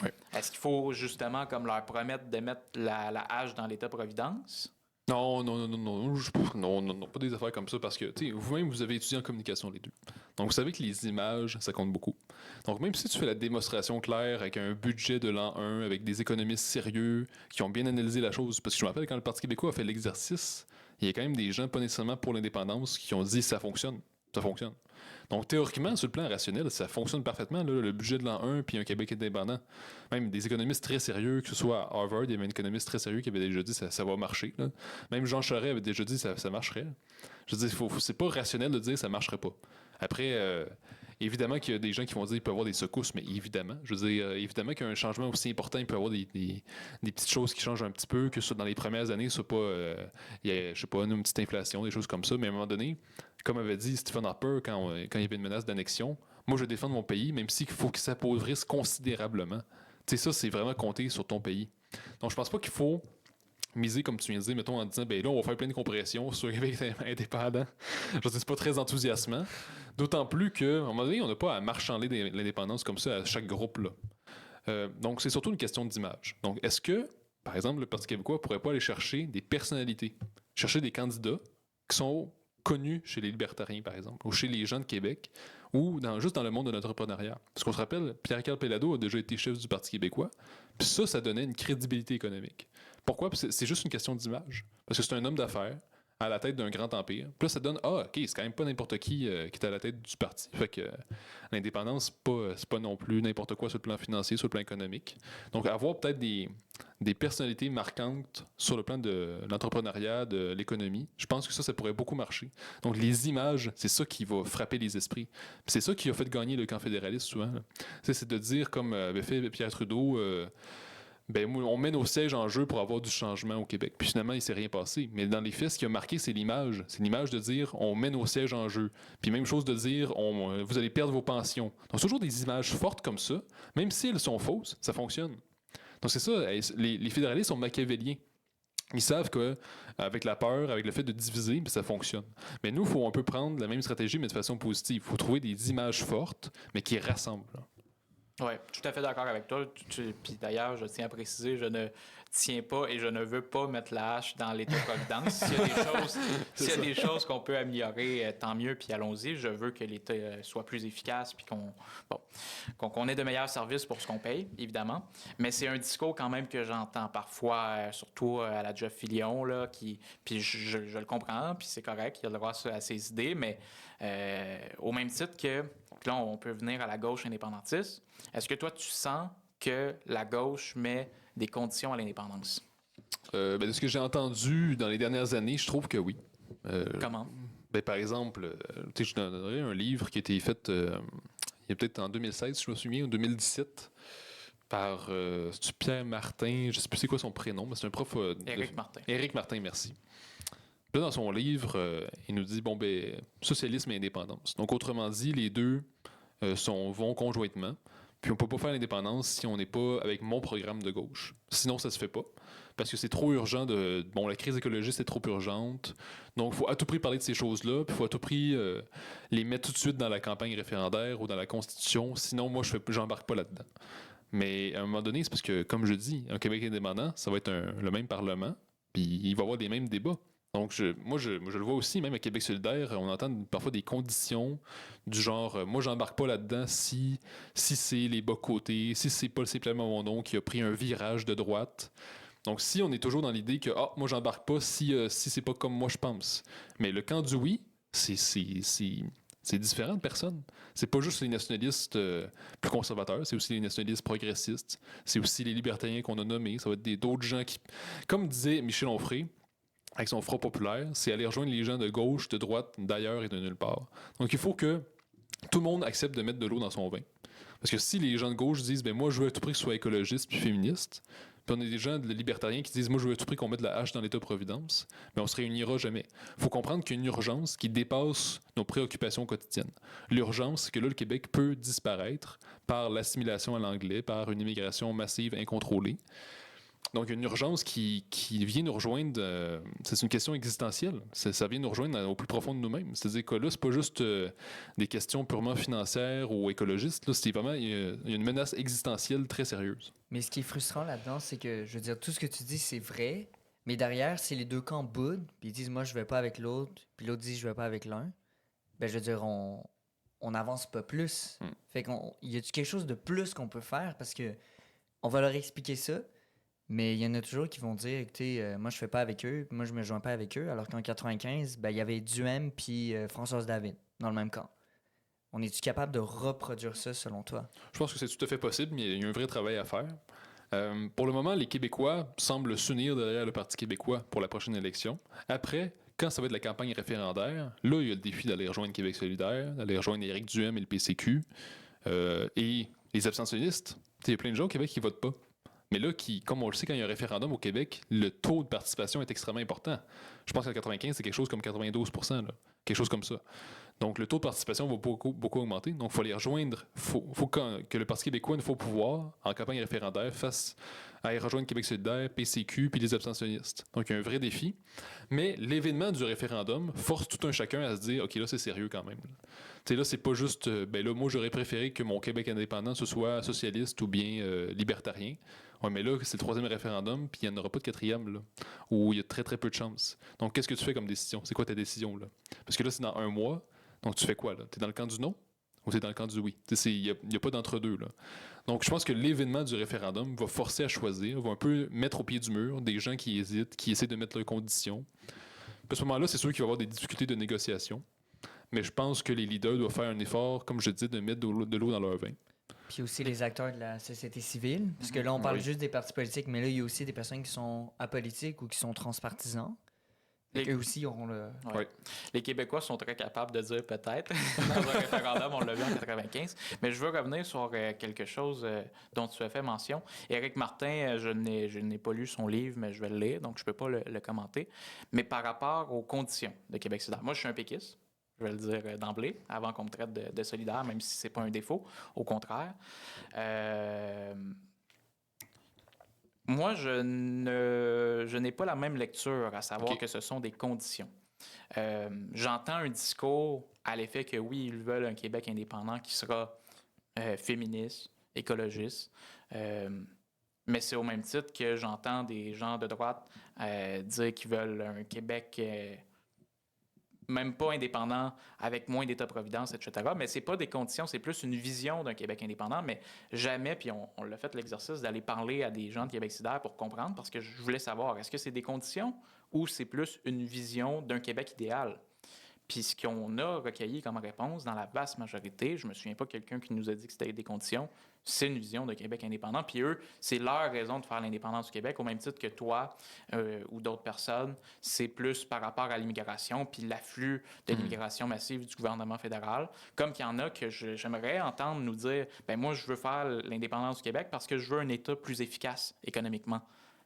Oui. Est-ce qu'il faut justement comme leur promettre de mettre la hache dans l'État-providence? Non, pas des affaires comme ça, parce que vous-même, vous avez étudié en communication les deux. Donc, vous savez que les images, ça compte beaucoup. Donc, même si tu fais la démonstration claire avec un budget de l'an 1, avec des économistes sérieux qui ont bien analysé la chose, parce que je me rappelle quand le Parti québécois a fait l'exercice, il y a quand même des gens, pas nécessairement pour l'indépendance, qui ont dit ça fonctionne. Ça fonctionne. Donc, théoriquement, sur le plan rationnel, ça fonctionne parfaitement. Là, le budget de l'an 1 puis un Québec indépendant. Même des économistes très sérieux, que ce soit à Harvard, il y avait un économiste très sérieux qui avait déjà dit ça va marcher. Là. Même Jean Charest avait déjà dit ça marcherait. Je veux dire, c'est pas rationnel de dire ça marcherait pas. Après, évidemment qu'il y a des gens qui vont dire qu'il peut y avoir des secousses, mais évidemment, je veux dire, évidemment qu'un changement aussi important, il peut y avoir des petites choses qui changent un petit peu, que dans les premières années, soit pas, il y a, je sais pas, une petite inflation, des choses comme ça, mais à un moment donné, comme avait dit Stephen Harper quand il y avait une menace d'annexion, moi je défends mon pays, même s'il faut qu'il s'appauvrisse considérablement. Tu sais, ça, c'est vraiment compter sur ton pays. Donc je pense pas qu'il faut miser, comme tu viens de dire, mettons en disant, ben là, on va faire plein de compressions sur le Québec indépendant. Je veux dire, c'est pas très enthousiasmant. D'autant plus qu'à un moment donné, on n'a pas à marchander l'indépendance comme ça à chaque groupe. Là. Donc, c'est surtout une question d'image. Donc, est-ce que, par exemple, le Parti québécois pourrait pas aller chercher des personnalités, chercher des candidats qui sont connus chez les libertariens, par exemple, ou chez les gens de Québec, ou juste dans le monde de l'entrepreneuriat. Parce qu'on se rappelle, Pierre-Carl Péladeau a déjà été chef du Parti québécois, puis ça donnait une crédibilité économique. Pourquoi? C'est juste une question d'image. Parce que c'est un homme d'affaires à la tête d'un grand empire. Puis là, ça donne, OK, c'est quand même pas n'importe qui est à la tête du parti. Fait que l'indépendance, c'est pas non plus n'importe quoi sur le plan financier, sur le plan économique. Donc, avoir peut-être des personnalités marquantes sur le plan de l'entrepreneuriat, de l'économie, je pense que ça pourrait beaucoup marcher. Donc, les images, c'est ça qui va frapper les esprits. Puis c'est ça qui a fait gagner le camp fédéraliste souvent. C'est de dire, comme avait fait Pierre Trudeau, on met nos sièges en jeu pour avoir du changement au Québec. Puis finalement, il ne s'est rien passé. Mais dans les faits, ce qui a marqué, c'est l'image. C'est l'image de dire on met nos sièges en jeu. Puis même chose de dire vous allez perdre vos pensions. Donc, c'est toujours des images fortes comme ça. Même si elles sont fausses, ça fonctionne. Donc, c'est ça. Les fédéralistes sont machiavéliens. Ils savent qu'avec la peur, avec le fait de diviser, ça fonctionne. Mais nous, on peut prendre la même stratégie, mais de façon positive. Il faut trouver des images fortes, mais qui rassemblent. Oui, tout à fait d'accord avec toi. Puis d'ailleurs, je tiens à préciser, je ne tiens pas et je ne veux pas mettre la hache dans l'État-providence. S'il y a des choses qu'on peut améliorer, tant mieux, puis allons-y. Je veux que l'État soit plus efficace, puis qu'on ait de meilleurs services pour ce qu'on paye, évidemment. Mais c'est un discours quand même que j'entends parfois, surtout à la Jeff Fillion, là, puis je le comprends, puis c'est correct, il a le droit à ses idées, mais au même titre que là, on peut venir à la gauche indépendantiste. Est-ce que toi, tu sens que la gauche met des conditions à l'indépendance? De ce que j'ai entendu dans les dernières années, je trouve que oui. Comment? Par exemple, je donnerais un livre qui a été fait il y a peut-être en 2016, si je me souviens, ou 2017, par Pierre Martin, je ne sais plus c'est quoi son prénom, mais c'est un prof... Éric Martin. Éric Martin, merci. Là, dans son livre, il nous dit, socialisme et indépendance. Donc, autrement dit, les deux vont conjointement. Puis on peut pas faire l'indépendance si on n'est pas avec mon programme de gauche. Sinon, ça se fait pas. Parce que c'est trop urgent la crise écologiste est trop urgente. Donc, il faut à tout prix parler de ces choses-là. Puis il faut à tout prix les mettre tout de suite dans la campagne référendaire ou dans la Constitution. Sinon, moi, j'embarque pas là-dedans. Mais à un moment donné, c'est parce que, comme je dis, un Québec indépendant, ça va être le même Parlement. Puis il va y avoir des mêmes débats. Donc, moi, je le vois aussi, même à Québec solidaire, on entend parfois des conditions du genre, moi, j'embarque pas là-dedans si c'est les bas-côtés, si c'est Paul C. Plamondon qui a pris un virage de droite. Donc, si on est toujours dans l'idée que, moi, j'embarque pas si c'est pas comme moi je pense. Mais le camp du oui, c'est différent de personnes. C'est pas juste les nationalistes plus conservateurs, c'est aussi les nationalistes progressistes, c'est aussi les libertariens qu'on a nommés, ça va être d'autres gens qui, comme disait Michel Onfray, avec son Front populaire, c'est aller rejoindre les gens de gauche, de droite, d'ailleurs et de nulle part. Donc, il faut que tout le monde accepte de mettre de l'eau dans son vin. Parce que si les gens de gauche disent, moi, je veux à tout prix que ce soit écologiste puis féministe, puis on a des gens de libertariens qui disent, moi, je veux à tout prix qu'on mette la hache dans l'État-providence, mais on se réunira jamais. Il faut comprendre qu'il y a une urgence qui dépasse nos préoccupations quotidiennes. L'urgence, c'est que là, le Québec peut disparaître par l'assimilation à l'anglais, par une immigration massive incontrôlée. Donc, il y a une urgence qui vient nous rejoindre. C'est une question existentielle. Ça vient nous rejoindre au plus profond de nous-mêmes. C'est-à-dire que là, c'est pas juste des questions purement financières ou écologistes. Là, c'est vraiment, il y a une menace existentielle très sérieuse. Mais ce qui est frustrant là-dedans, c'est que, je veux dire, tout ce que tu dis, c'est vrai, mais derrière, si les deux camps boudent, puis ils disent, moi, je vais pas avec l'autre, puis l'autre dit, je vais pas avec l'un, je veux dire, on n'avance pas plus. Fait qu'il y a quelque chose de plus qu'on peut faire parce que on va leur expliquer ça. Mais il y en a toujours qui vont dire, écoutez, moi je fais pas avec eux, moi je me joins pas avec eux, alors qu'en 95, ben, il y avait Duhem puis Françoise David dans le même camp. On est-tu capable de reproduire ça selon toi? Je pense que c'est tout à fait possible, mais il y a un vrai travail à faire. Pour le moment, les Québécois semblent s'unir derrière le Parti québécois pour la prochaine élection. Après, quand ça va être la campagne référendaire, là, il y a le défi d'aller rejoindre Québec solidaire, d'aller rejoindre Éric Duhem et le PCQ. Et les abstentionnistes, il y a plein de gens au Québec qui votent pas. Mais là, comme on le sait, quand il y a un référendum au Québec, le taux de participation est extrêmement important. Je pense qu'en 95, c'est quelque chose comme 92%, là. Quelque chose comme ça. Donc, le taux de participation va beaucoup, beaucoup augmenter. Donc, il faut les rejoindre. Il faut que le Parti québécois, une fois au pouvoir, en campagne référendaire, fasse à rejoindre Québec solidaire, PCQ, puis les abstentionnistes. Donc, il y a un vrai défi. Mais l'événement du référendum force tout un chacun à se dire, OK, là, c'est sérieux quand même. Tu sais, là, c'est pas juste, ben là, moi, j'aurais préféré que mon Québec indépendant, ce soit socialiste ou bien libertarien. Ouais, mais là, c'est le 3e référendum, puis il n'y en aura pas de 4e, là, où il y a très, très peu de chances. Donc, qu'est-ce que tu fais comme décision? C'est quoi ta décision, là? Parce que là, c'est dans un mois. Donc, tu fais quoi, là? Tu es dans le camp du non ou tu es dans le camp du oui? Il n'y a pas d'entre-deux, là. Donc, je pense que l'événement du référendum va forcer à choisir, va un peu mettre au pied du mur des gens qui hésitent, qui essaient de mettre leurs conditions. Puis à ce moment-là, c'est sûr qu'il va y avoir des difficultés de négociation. Mais je pense que les leaders doivent faire un effort, comme je dis, de mettre de l'eau dans leur vin. Puis aussi les acteurs de la société civile. Parce que là, on parle juste des partis politiques, mais là, il y a aussi des personnes qui sont apolitiques ou qui sont transpartisans. Et eux aussi auront le... Ouais. Les Québécois sont très capables de dire peut-être. Dans un référendum, on l'a vu en 95. Mais je veux revenir sur quelque chose dont tu as fait mention. Éric Martin, je n'ai pas lu son livre, mais je vais le lire, donc je ne peux pas le commenter. Mais par rapport aux conditions de Québec solidaire, moi, je suis un péquiste. Je vais le dire d'emblée, avant qu'on me traite de solidaire, même si ce n'est pas un défaut. Au contraire. Moi, je n'ai pas la même lecture, à savoir que ce sont des conditions. J'entends un discours à l'effet que oui, ils veulent un Québec indépendant qui sera féministe, écologiste, mais c'est au même titre que j'entends des gens de droite dire qu'ils veulent un Québec même pas indépendant, avec moins d'État-providence, etc. Mais c'est pas des conditions, c'est plus une vision d'un Québec indépendant, mais jamais, puis on l'a fait l'exercice d'aller parler à des gens de Québec solidaire pour comprendre, parce que je voulais savoir, est-ce que c'est des conditions ou c'est plus une vision d'un Québec idéal? Puis ce qu'on a recueilli comme réponse dans la vaste majorité, je me souviens pas quelqu'un qui nous a dit que c'était des conditions, c'est une vision de Québec indépendant. Puis eux, c'est leur raison de faire l'indépendance du Québec, au même titre que toi ou d'autres personnes. C'est plus par rapport à l'immigration, puis l'afflux de l'immigration massive du gouvernement fédéral. Comme qu'il y en a que j'aimerais entendre nous dire, ben moi, je veux faire l'indépendance du Québec parce que je veux un État plus efficace économiquement.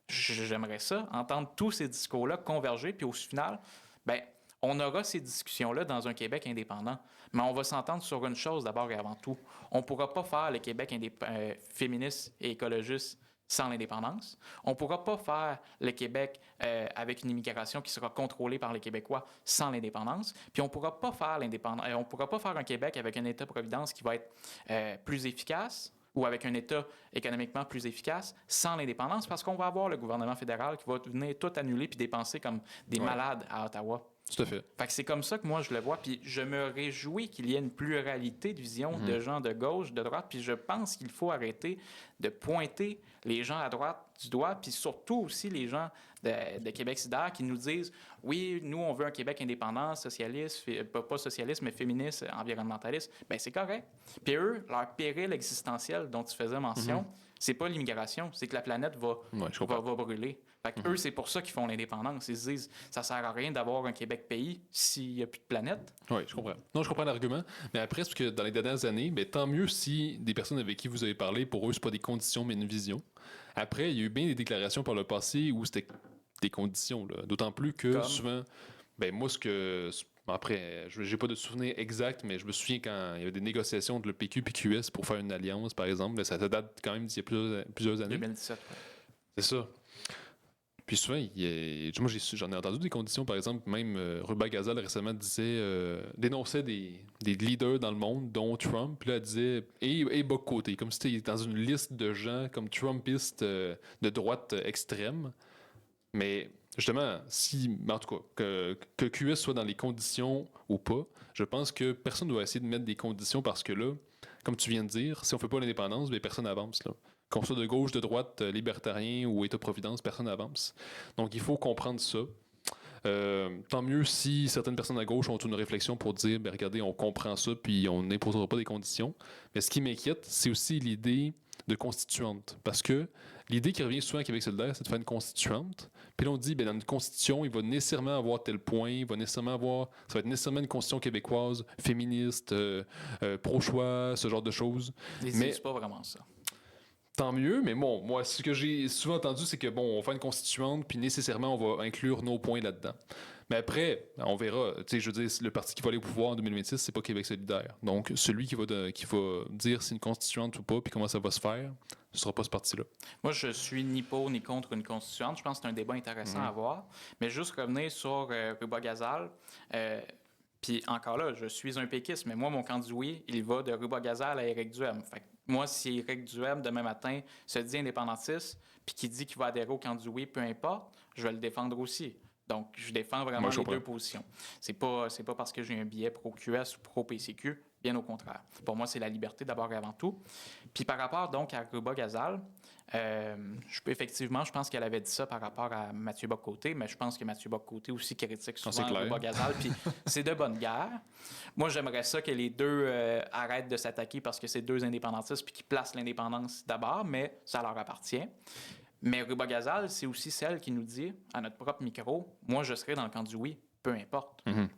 J'aimerais ça, entendre tous ces discours-là converger, puis au final, ben on aura ces discussions-là dans un Québec indépendant. Mais on va s'entendre sur une chose d'abord et avant tout. On ne pourra pas faire le Québec féministe et écologiste sans l'indépendance. On ne pourra pas faire le Québec avec une immigration qui sera contrôlée par les Québécois sans l'indépendance. Puis on ne pourra pas faire on pourra pas faire un Québec avec un État-providence qui va être plus efficace ou avec un État économiquement plus efficace sans l'indépendance parce qu'on va avoir le gouvernement fédéral qui va venir tout annuler puis dépenser comme des malades à Ottawa. Tout à fait. Fait que c'est comme ça que moi je le vois, puis je me réjouis qu'il y ait une pluralité de vision de gens de gauche, de droite, puis je pense qu'il faut arrêter de pointer les gens à droite du doigt, puis surtout aussi les gens de Québec solidaire qui nous disent « Oui, nous, on veut un Québec indépendant, socialiste, pas socialiste, mais féministe, environnementaliste. » Bien, c'est correct. Puis eux, leur péril existentiel dont tu faisais mention, c'est pas l'immigration, c'est que la planète va brûler. Fait que eux, c'est pour ça qu'ils font l'indépendance. Ils se disent, ça sert à rien d'avoir un Québec pays s'il n'y a plus de planète. Oui, je comprends. Non, je comprends l'argument. Mais après, parce que dans les dernières années, ben, tant mieux si des personnes avec qui vous avez parlé, pour eux, c'est pas des conditions, mais une vision. Après, il y a eu bien des déclarations par le passé où c'était des conditions. Là. D'autant plus que souvent, ben moi, après, je n'ai pas de souvenir exact, mais je me souviens quand il y avait des négociations entre le PQ et QS pour faire une alliance, par exemple. Là, ça date quand même d'il y a plusieurs années. 2017. Ouais. C'est ça. Puis souvent, moi j'en ai entendu des conditions, par exemple, même Ruba Gazal récemment dénonçait des leaders dans le monde, dont Trump, puis là elle disait et bas côté, comme si c'était dans une liste de gens comme Trumpistes de droite extrême. Mais justement, en tout cas, que QS soit dans les conditions ou pas, je pense que personne ne doit essayer de mettre des conditions parce que là, comme tu viens de dire, si on fait pas l'indépendance, bien, personne n'avance. Là. Qu'on soit de gauche, de droite, libertarien ou État-providence, personne n'avance. Donc, il faut comprendre ça. Tant mieux si certaines personnes à gauche ont une réflexion pour dire, ben regardez, on comprend ça, puis on n'imposera pas des conditions. Mais ce qui m'inquiète, c'est aussi l'idée de constituante. Parce que l'idée qui revient souvent à Québec solidaire, c'est de faire une constituante. Puis là, on dit, ben dans une constitution, il va nécessairement avoir tel point, il va nécessairement avoir, ça va être nécessairement une constitution québécoise, féministe, pro-choix, ce genre de choses. Mais c'est pas vraiment ça. Tant mieux, mais bon, moi, ce que j'ai souvent entendu, c'est que bon, on va faire une constituante, puis nécessairement, on va inclure nos points là-dedans. Mais après, on verra. Tu sais, je veux dire, le parti qui va aller au pouvoir en 2026, c'est pas Québec solidaire. Donc, celui qui va dire si une constituante ou pas, puis comment ça va se faire, ce sera pas ce parti-là. Moi, je suis ni pour ni contre une constituante. Je pense que c'est un débat intéressant à avoir. Mais juste revenir sur Ruba-Gazal. Puis encore là, je suis un péquiste, mais moi, mon candidat oui, il va de Ruba-Gazal à Éric Duhem. Fait que moi, si Éric Duhem, demain matin, se dit indépendantiste, puis qui dit qu'il va adhérer au candidat oui, peu importe, je vais le défendre aussi. Donc, je défends vraiment les deux positions. C'est pas parce que j'ai un billet pro-QS ou pro-PCQ, bien au contraire. Pour moi, c'est la liberté d'abord et avant tout. Puis par rapport donc à Ruba-Gazal, effectivement, je pense qu'elle avait dit ça par rapport à Mathieu Bock-Côté, mais je pense que Mathieu Bock-Côté aussi critique souvent Ruba-Gazal, puis c'est de bonne guerre. Moi, j'aimerais ça que les deux arrêtent de s'attaquer parce que c'est deux indépendantistes puis qu'ils placent l'indépendance d'abord, mais ça leur appartient. Mais Ruba-Gazal, c'est aussi celle qui nous dit, à notre propre micro, moi, je serai dans le camp du oui, peu importe. Mm-hmm.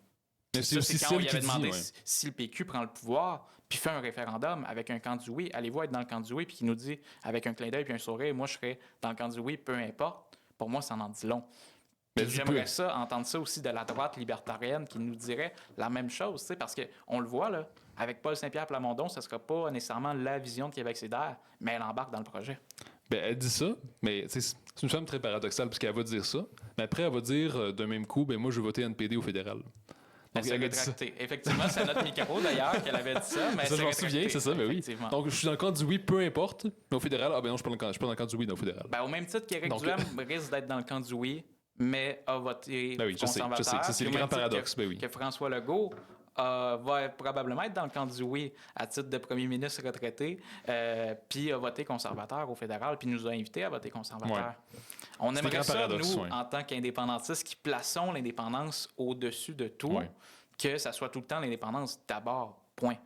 Mais c'est aussi quand on lui avait demandé si le PQ prend le pouvoir puis fait un référendum avec un camp du oui, allez-vous être dans le camp du oui, puis qui nous dit, avec un clin d'œil puis un sourire, moi, je serai dans le camp du oui, peu importe. Pour moi, ça en dit long. J'aimerais ça, entendre ça aussi de la droite libertarienne qui nous dirait la même chose, parce qu'on le voit, là, avec Paul Saint-Pierre Plamondon, ce ne sera pas nécessairement la vision de Québec solidaire, mais elle embarque dans le projet. Ben, elle dit ça, mais c'est une femme très paradoxale parce qu'elle va dire ça, mais après, elle va dire d'un même coup, ben moi, je vais voter NPD au fédéral. Donc, elle a rétracté. Effectivement, c'est à notre micro, d'ailleurs, qu'elle avait dit ça, mais ça, je m'en souviens, c'est ça, mais oui. Donc, je suis dans le camp du oui, peu importe, mais au fédéral, ben non, je suis pas dans le camp du oui, mais au fédéral. Ben, au même titre qu'Éric Duhem risque d'être dans le camp du oui, mais a voté conservateur. Je sais, c'est le grand paradoxe, que François Legault va probablement être dans le camp du oui à titre de premier ministre retraité, puis a voté conservateur au fédéral, puis nous a invités à voter conservateur. Ouais. On aimerait ça, nous, en tant qu'indépendantistes, qui plaçons l'indépendance au-dessus de tout, que ça soit tout le temps l'indépendance d'abord, point.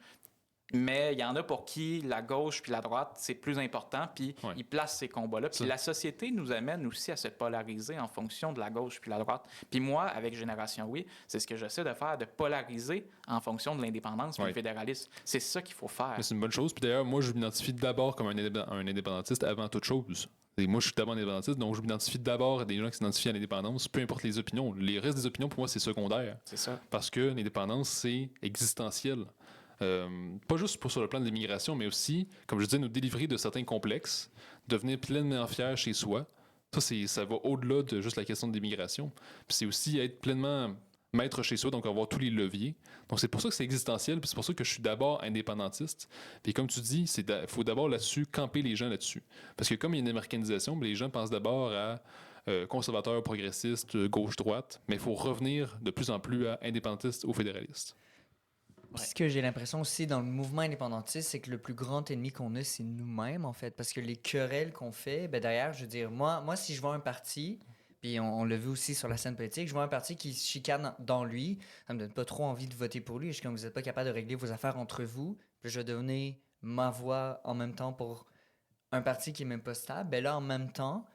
Mais il y en a pour qui la gauche puis la droite, c'est plus important, puis ils placent ces combats-là. Puis la société nous amène aussi à se polariser en fonction de la gauche puis la droite. Puis moi, avec Génération Oui, c'est ce que j'essaie de faire, de polariser en fonction de l'indépendance puis le fédéralisme. C'est ça qu'il faut faire. Mais c'est une bonne chose. Puis d'ailleurs, moi, je m'identifie d'abord comme un indépendantiste avant toute chose. Et moi, je suis d'abord indépendantiste, donc je m'identifie d'abord à des gens qui s'identifient à l'indépendance, peu importe les opinions. Les restes des opinions, pour moi, c'est secondaire. C'est ça. Parce que l'indépendance, c'est existentiel. Pas juste sur le plan de l'immigration, mais aussi, comme je disais, nous délivrer de certains complexes, devenir pleinement fier chez soi. Ça va au-delà de juste la question de l'immigration. Puis c'est aussi être pleinement maître chez soi, donc avoir tous les leviers. Donc c'est pour ça que c'est existentiel, puis c'est pour ça que je suis d'abord indépendantiste. Puis comme tu dis, il faut d'abord là-dessus camper les gens là-dessus. Parce que comme il y a une américanisation, les gens pensent d'abord à conservateurs, progressistes, gauche-droite, mais il faut revenir de plus en plus à indépendantistes ou fédéralistes. Ouais. Ce que j'ai l'impression aussi dans le mouvement indépendantiste, c'est que le plus grand ennemi qu'on a, c'est nous-mêmes, en fait. Parce que les querelles qu'on fait, derrière, je veux dire, moi si je vois un parti, puis on l'a vu aussi sur la scène politique, je vois un parti qui se chicane dans lui, ça me donne pas trop envie de voter pour lui. Je suis comme, vous n'êtes pas capable de régler vos affaires entre vous, puis je vais donner ma voix en même temps pour un parti qui est même pas stable. Là, en même temps,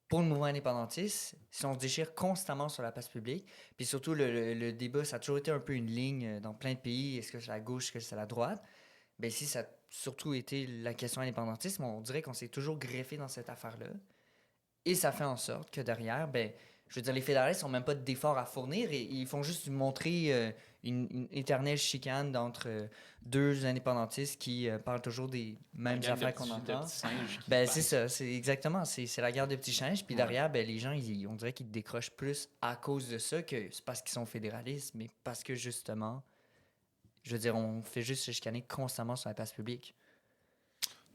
pour le mouvement indépendantiste, si on se déchire constamment sur la place publique, puis surtout le débat, ça a toujours été un peu une ligne dans plein de pays, est-ce que c'est la gauche, est-ce que c'est la droite, ici, ça a surtout été la question indépendantiste, on dirait qu'on s'est toujours greffé dans cette affaire-là. Et ça fait en sorte que derrière, je veux dire, les fédéralistes n'ont même pas d'efforts à fournir et ils font juste montrer une éternelle chicane entre deux indépendantistes qui parlent toujours des mêmes affaires qu'on entend. C'est ça, c'est exactement, c'est la guerre de petits singes. Puis derrière, les gens, on dirait qu'ils décrochent plus à cause de ça que c'est parce qu'ils sont fédéralistes, mais parce que justement, je veux dire, on fait juste se chicaner constamment sur la place publique.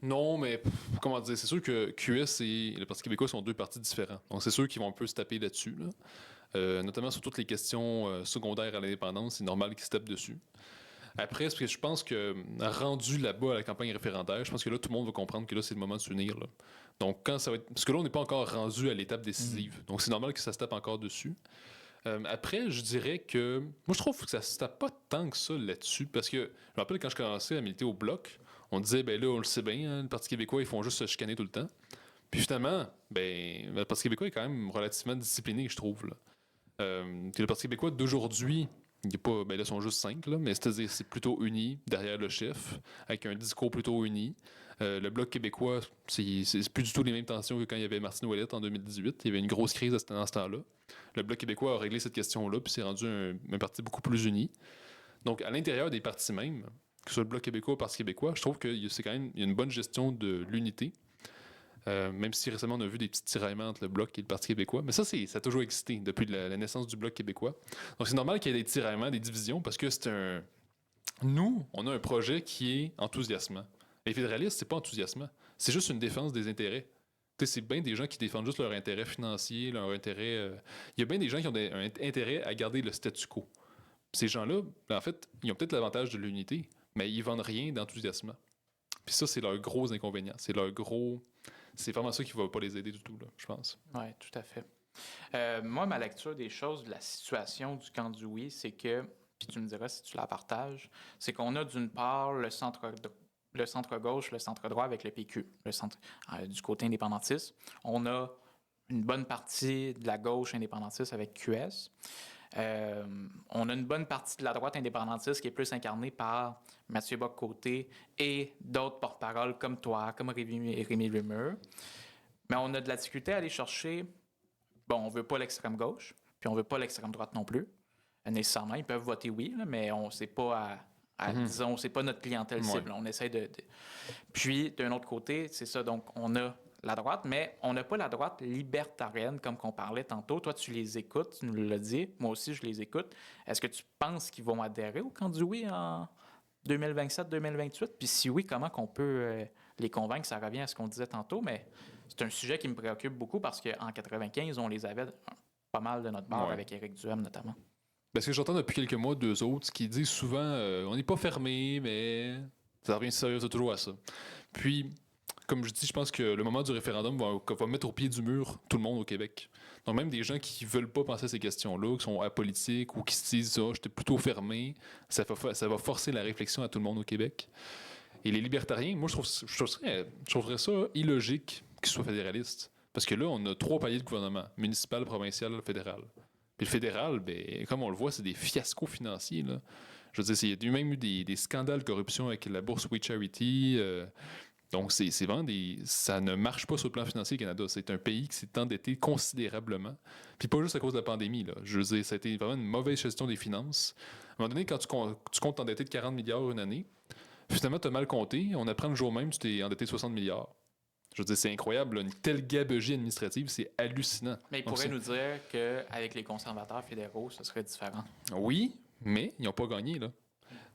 Non, mais comment dire, c'est sûr que QS et le Parti québécois sont deux partis différents. Donc c'est sûr qu'ils vont un peu se taper là-dessus. Notamment sur toutes les questions secondaires à l'indépendance, c'est normal qu'ils se tapent dessus. Après, parce que je pense que rendu là-bas à la campagne référendaire, je pense que là, tout le monde va comprendre que là, c'est le moment de s'unir. Là. Donc, quand ça va être. Parce que là, on n'est pas encore rendu à l'étape décisive. Donc, c'est normal que ça se tape encore dessus. Après, je dirais que. Moi, je trouve que ça se tape pas tant que ça là-dessus. Parce que je me rappelle quand je commençais à militer au Bloc, on disait, ben là, on le sait bien, hein, le Parti québécois, ils font juste se chicaner tout le temps. Puis finalement, le Parti québécois est quand même relativement discipliné, je trouve. Là. Puis le Parti québécois d'aujourd'hui, il est pas, ben là, ils sont juste 5, là, mais c'est-à-dire c'est plutôt uni derrière le chef, avec un discours plutôt uni. Le Bloc québécois, c'est plus du tout les mêmes tensions que quand il y avait Martine Ouellette en 2018. Il y avait une grosse crise dans ce temps-là. Le Bloc québécois a réglé cette question-là, puis c'est rendu un parti beaucoup plus uni. Donc, à l'intérieur des partis même, que ce soit le Bloc québécois ou le Parti québécois, je trouve qu'il y a une bonne gestion de l'unité. Même si récemment on a vu des petits tiraillements entre le Bloc et le Parti québécois. Mais ça a toujours existé depuis la naissance du Bloc québécois. Donc c'est normal qu'il y ait des tiraillements, des divisions, parce que nous, on a un projet qui est enthousiasmant. Les fédéralistes, c'est pas enthousiasmant. C'est juste une défense des intérêts. C'est bien des gens qui défendent juste leur intérêt financier, leur intérêt... Il y a bien des gens qui ont un intérêt à garder le statu quo. Ces gens-là, en fait, ils ont peut-être l'avantage de l'unité, mais ils vendent rien d'enthousiasmant. Puis ça, c'est leur gros inconvénient. C'est vraiment ça qui ne va pas les aider du tout, là, je pense. Oui, tout à fait. Moi, ma lecture des choses, de la situation du camp du oui, c'est que, puis tu me diras si tu la partages, c'est qu'on a d'une part le centre-gauche, le centre-droit avec le PQ, du côté indépendantiste. On a une bonne partie de la gauche indépendantiste avec QS. On a une bonne partie de la droite indépendantiste qui est plus incarnée par Mathieu Bock-Côté et d'autres porte-paroles comme toi, comme Rémi Lemeur. Mais on a de la difficulté à aller chercher... Bon, on veut pas l'extrême gauche, puis on veut pas l'extrême droite non plus. Nécessairement, ils peuvent voter oui, là, mais on sait pas disons, c'est pas notre clientèle cible. Ouais. On essaie de... Puis, d'un autre côté, c'est ça, donc on a la droite, mais on n'a pas la droite libertarienne comme qu'on parlait tantôt. Toi, tu les écoutes, tu nous l'as dit. Moi aussi, je les écoute. Est-ce que tu penses qu'ils vont adhérer au camp du oui en 2027-2028? Puis si oui, comment qu'on peut les convaincre? Ça revient à ce qu'on disait tantôt, mais c'est un sujet qui me préoccupe beaucoup parce qu'en 95, on les avait pas mal de notre part avec Éric Duhem notamment. Parce que j'entends depuis quelques mois deux autres qui disent souvent on n'est pas fermé, mais ça revient sérieux toujours à ça. Puis... Comme je dis, je pense que le moment du référendum va mettre au pied du mur tout le monde au Québec. Donc même des gens qui ne veulent pas penser à ces questions-là, qui sont apolitiques ou qui se disent « j'étais plutôt fermé », ça va forcer la réflexion à tout le monde au Québec. Et les libertariens, moi, je trouverais ça illogique qu'ils soient fédéralistes. Parce que là, on a 3 paliers de gouvernement, municipal, provincial, fédéral. Puis le fédéral, ben, comme on le voit, c'est des fiascos financiers. Là. Je veux dire, il y a même eu des scandales de corruption avec la bourse We Charity. Donc, c'est vraiment ça ne marche pas sur le plan financier, le Canada. C'est un pays qui s'est endetté considérablement. Puis pas juste à cause de la pandémie. Là. Je veux dire, ça a été vraiment une mauvaise gestion des finances. À un moment donné, quand tu comptes t'endetter de 40 milliards une année, finalement, tu as mal compté. On apprend le jour même que tu t'es endetté de 60 milliards. Je veux dire, c'est incroyable. Là. Une telle gabegie administrative, c'est hallucinant. Mais il pourrait nous dire qu'avec les conservateurs fédéraux, ce serait différent. Oui, mais ils n'ont pas gagné, là.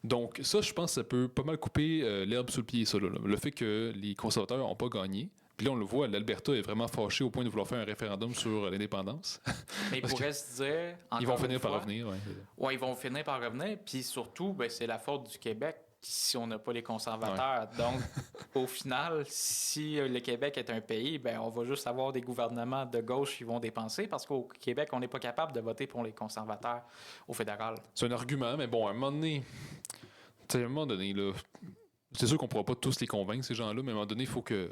Donc, ça, je pense que ça peut pas mal couper l'herbe sous le pied, ça, là. Le fait que les conservateurs n'ont pas gagné. Puis là, on le voit, l'Alberta est vraiment fâché au point de vouloir faire un référendum sur l'indépendance. Mais ils pourraient se dire... Ils vont finir par revenir, oui. Oui, ils vont finir par revenir. Puis surtout, ben, c'est la faute du Québec si on n'a pas les conservateurs. Ouais. Donc, au final, si le Québec est un pays, ben, on va juste avoir des gouvernements de gauche qui vont dépenser parce qu'au Québec, on n'est pas capable de voter pour les conservateurs au fédéral. C'est un argument, mais bon, à un moment donné, là, c'est sûr qu'on ne pourra pas tous les convaincre, ces gens-là, mais à un moment donné, il faut qu'ils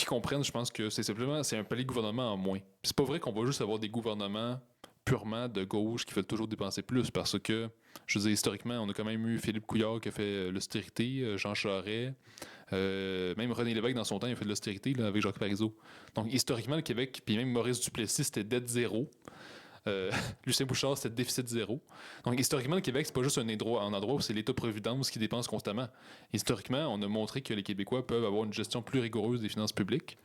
comprennent, je pense que c'est un palier de gouvernement en moins. Puis c'est pas vrai qu'on va juste avoir des gouvernements purement de gauche qui veulent toujours dépenser plus parce que, je veux dire, historiquement, on a quand même eu Philippe Couillard qui a fait l'austérité, Jean Charest, même René Lévesque dans son temps, il a fait de l'austérité là, avec Jacques Parizeau. Donc, historiquement, le Québec, puis même Maurice Duplessis, c'était dette zéro. Lucien Bouchard, c'était déficit zéro. Donc, historiquement, le Québec, c'est pas juste un endroit où c'est l'État-providence qui dépense constamment. Historiquement, on a montré que les Québécois peuvent avoir une gestion plus rigoureuse des finances publiques.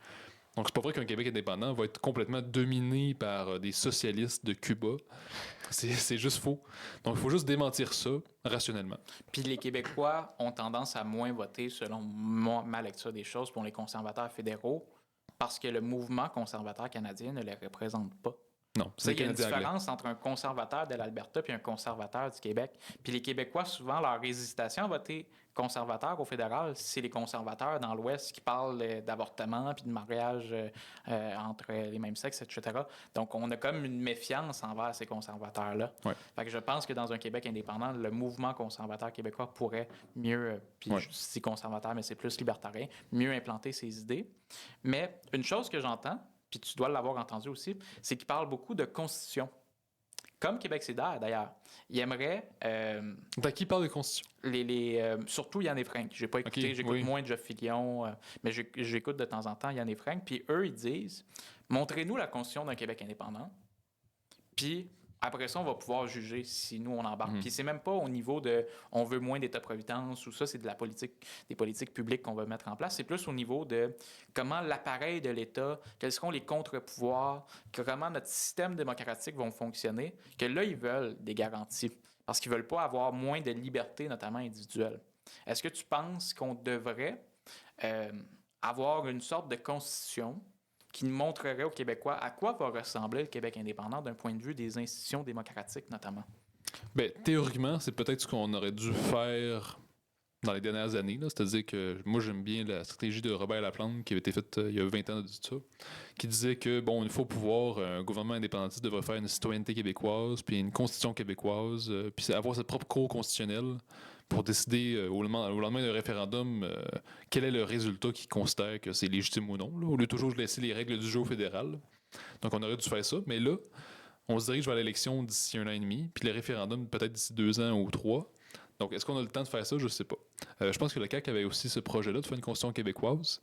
Donc, c'est pas vrai qu'un Québec indépendant va être complètement dominé par des socialistes de Cuba. C'est juste faux. Donc, il faut juste démentir ça rationnellement. Puis les Québécois ont tendance à moins voter, selon ma lecture des choses, pour les conservateurs fédéraux, parce que le mouvement conservateur canadien ne les représente pas. Non, Il y a une Canadien anglais. différence entre un conservateur de l'Alberta et un conservateur du Québec. Puis les Québécois, souvent, leur hésitation à voter conservateur au fédéral, c'est les conservateurs dans l'Ouest qui parlent d'avortement puis de mariage entre les mêmes sexes, etc. Donc, on a comme une méfiance envers ces conservateurs-là. Ouais. Fait que je pense que dans un Québec indépendant, le mouvement conservateur québécois pourrait mieux, puis Ouais. je dis conservateur, mais c'est plus libertarien, mieux implanter ses idées. Mais une chose que j'entends, puis tu dois l'avoir entendu aussi, c'est qu'il parle beaucoup de constitution. Comme Québec solidaire, d'ailleurs. Il aimerait, Qui parle de constitution? surtout Yann Efrank. J'ai pas écouté, Ok, j'écoute oui. moins de Jeff Fillion, mais j'écoute de temps en temps Yann Efrank. Puis eux, ils disent, montrez-nous la constitution d'un Québec indépendant, puis après ça, on va pouvoir juger si nous, on embarque. Puis c'est même pas au niveau de on veut moins d'État-providence ou ça, c'est de la politique, des politiques publiques qu'on va mettre en place. C'est plus au niveau de comment l'appareil de l'État, quels seront les contre-pouvoirs, comment notre système démocratique va fonctionner, que là, ils veulent des garanties. Parce qu'ils veulent pas avoir moins de liberté, notamment individuelle. Est-ce que tu penses qu'on devrait avoir une sorte de constitution qui montrerait aux Québécois à quoi va ressembler le Québec indépendant d'un point de vue des institutions démocratiques, notamment? Ben, théoriquement, c'est peut-être ce qu'on aurait dû faire dans les dernières années. Là. C'est-à-dire que moi, j'aime bien la stratégie de Robert Laplante qui avait été faite il y a 20 ans de ça, qui disait que, bon, une fois au pouvoir, un gouvernement indépendantiste devrait faire une citoyenneté québécoise, puis une constitution québécoise, puis avoir sa propre cour constitutionnelle pour décider au lendemain d'un référendum quel est le résultat qui considère que c'est légitime ou non, là, au lieu de toujours laisser les règles du jeu au fédéral. Donc, on aurait dû faire ça. Mais là, on se dirige vers l'élection d'ici 1 an et demi, puis le référendum peut-être d'ici 2 ans ou 3. Donc, est-ce qu'on a le temps de faire ça? Je ne sais pas. Je pense que le CAQ avait aussi ce projet-là de faire une constitution québécoise.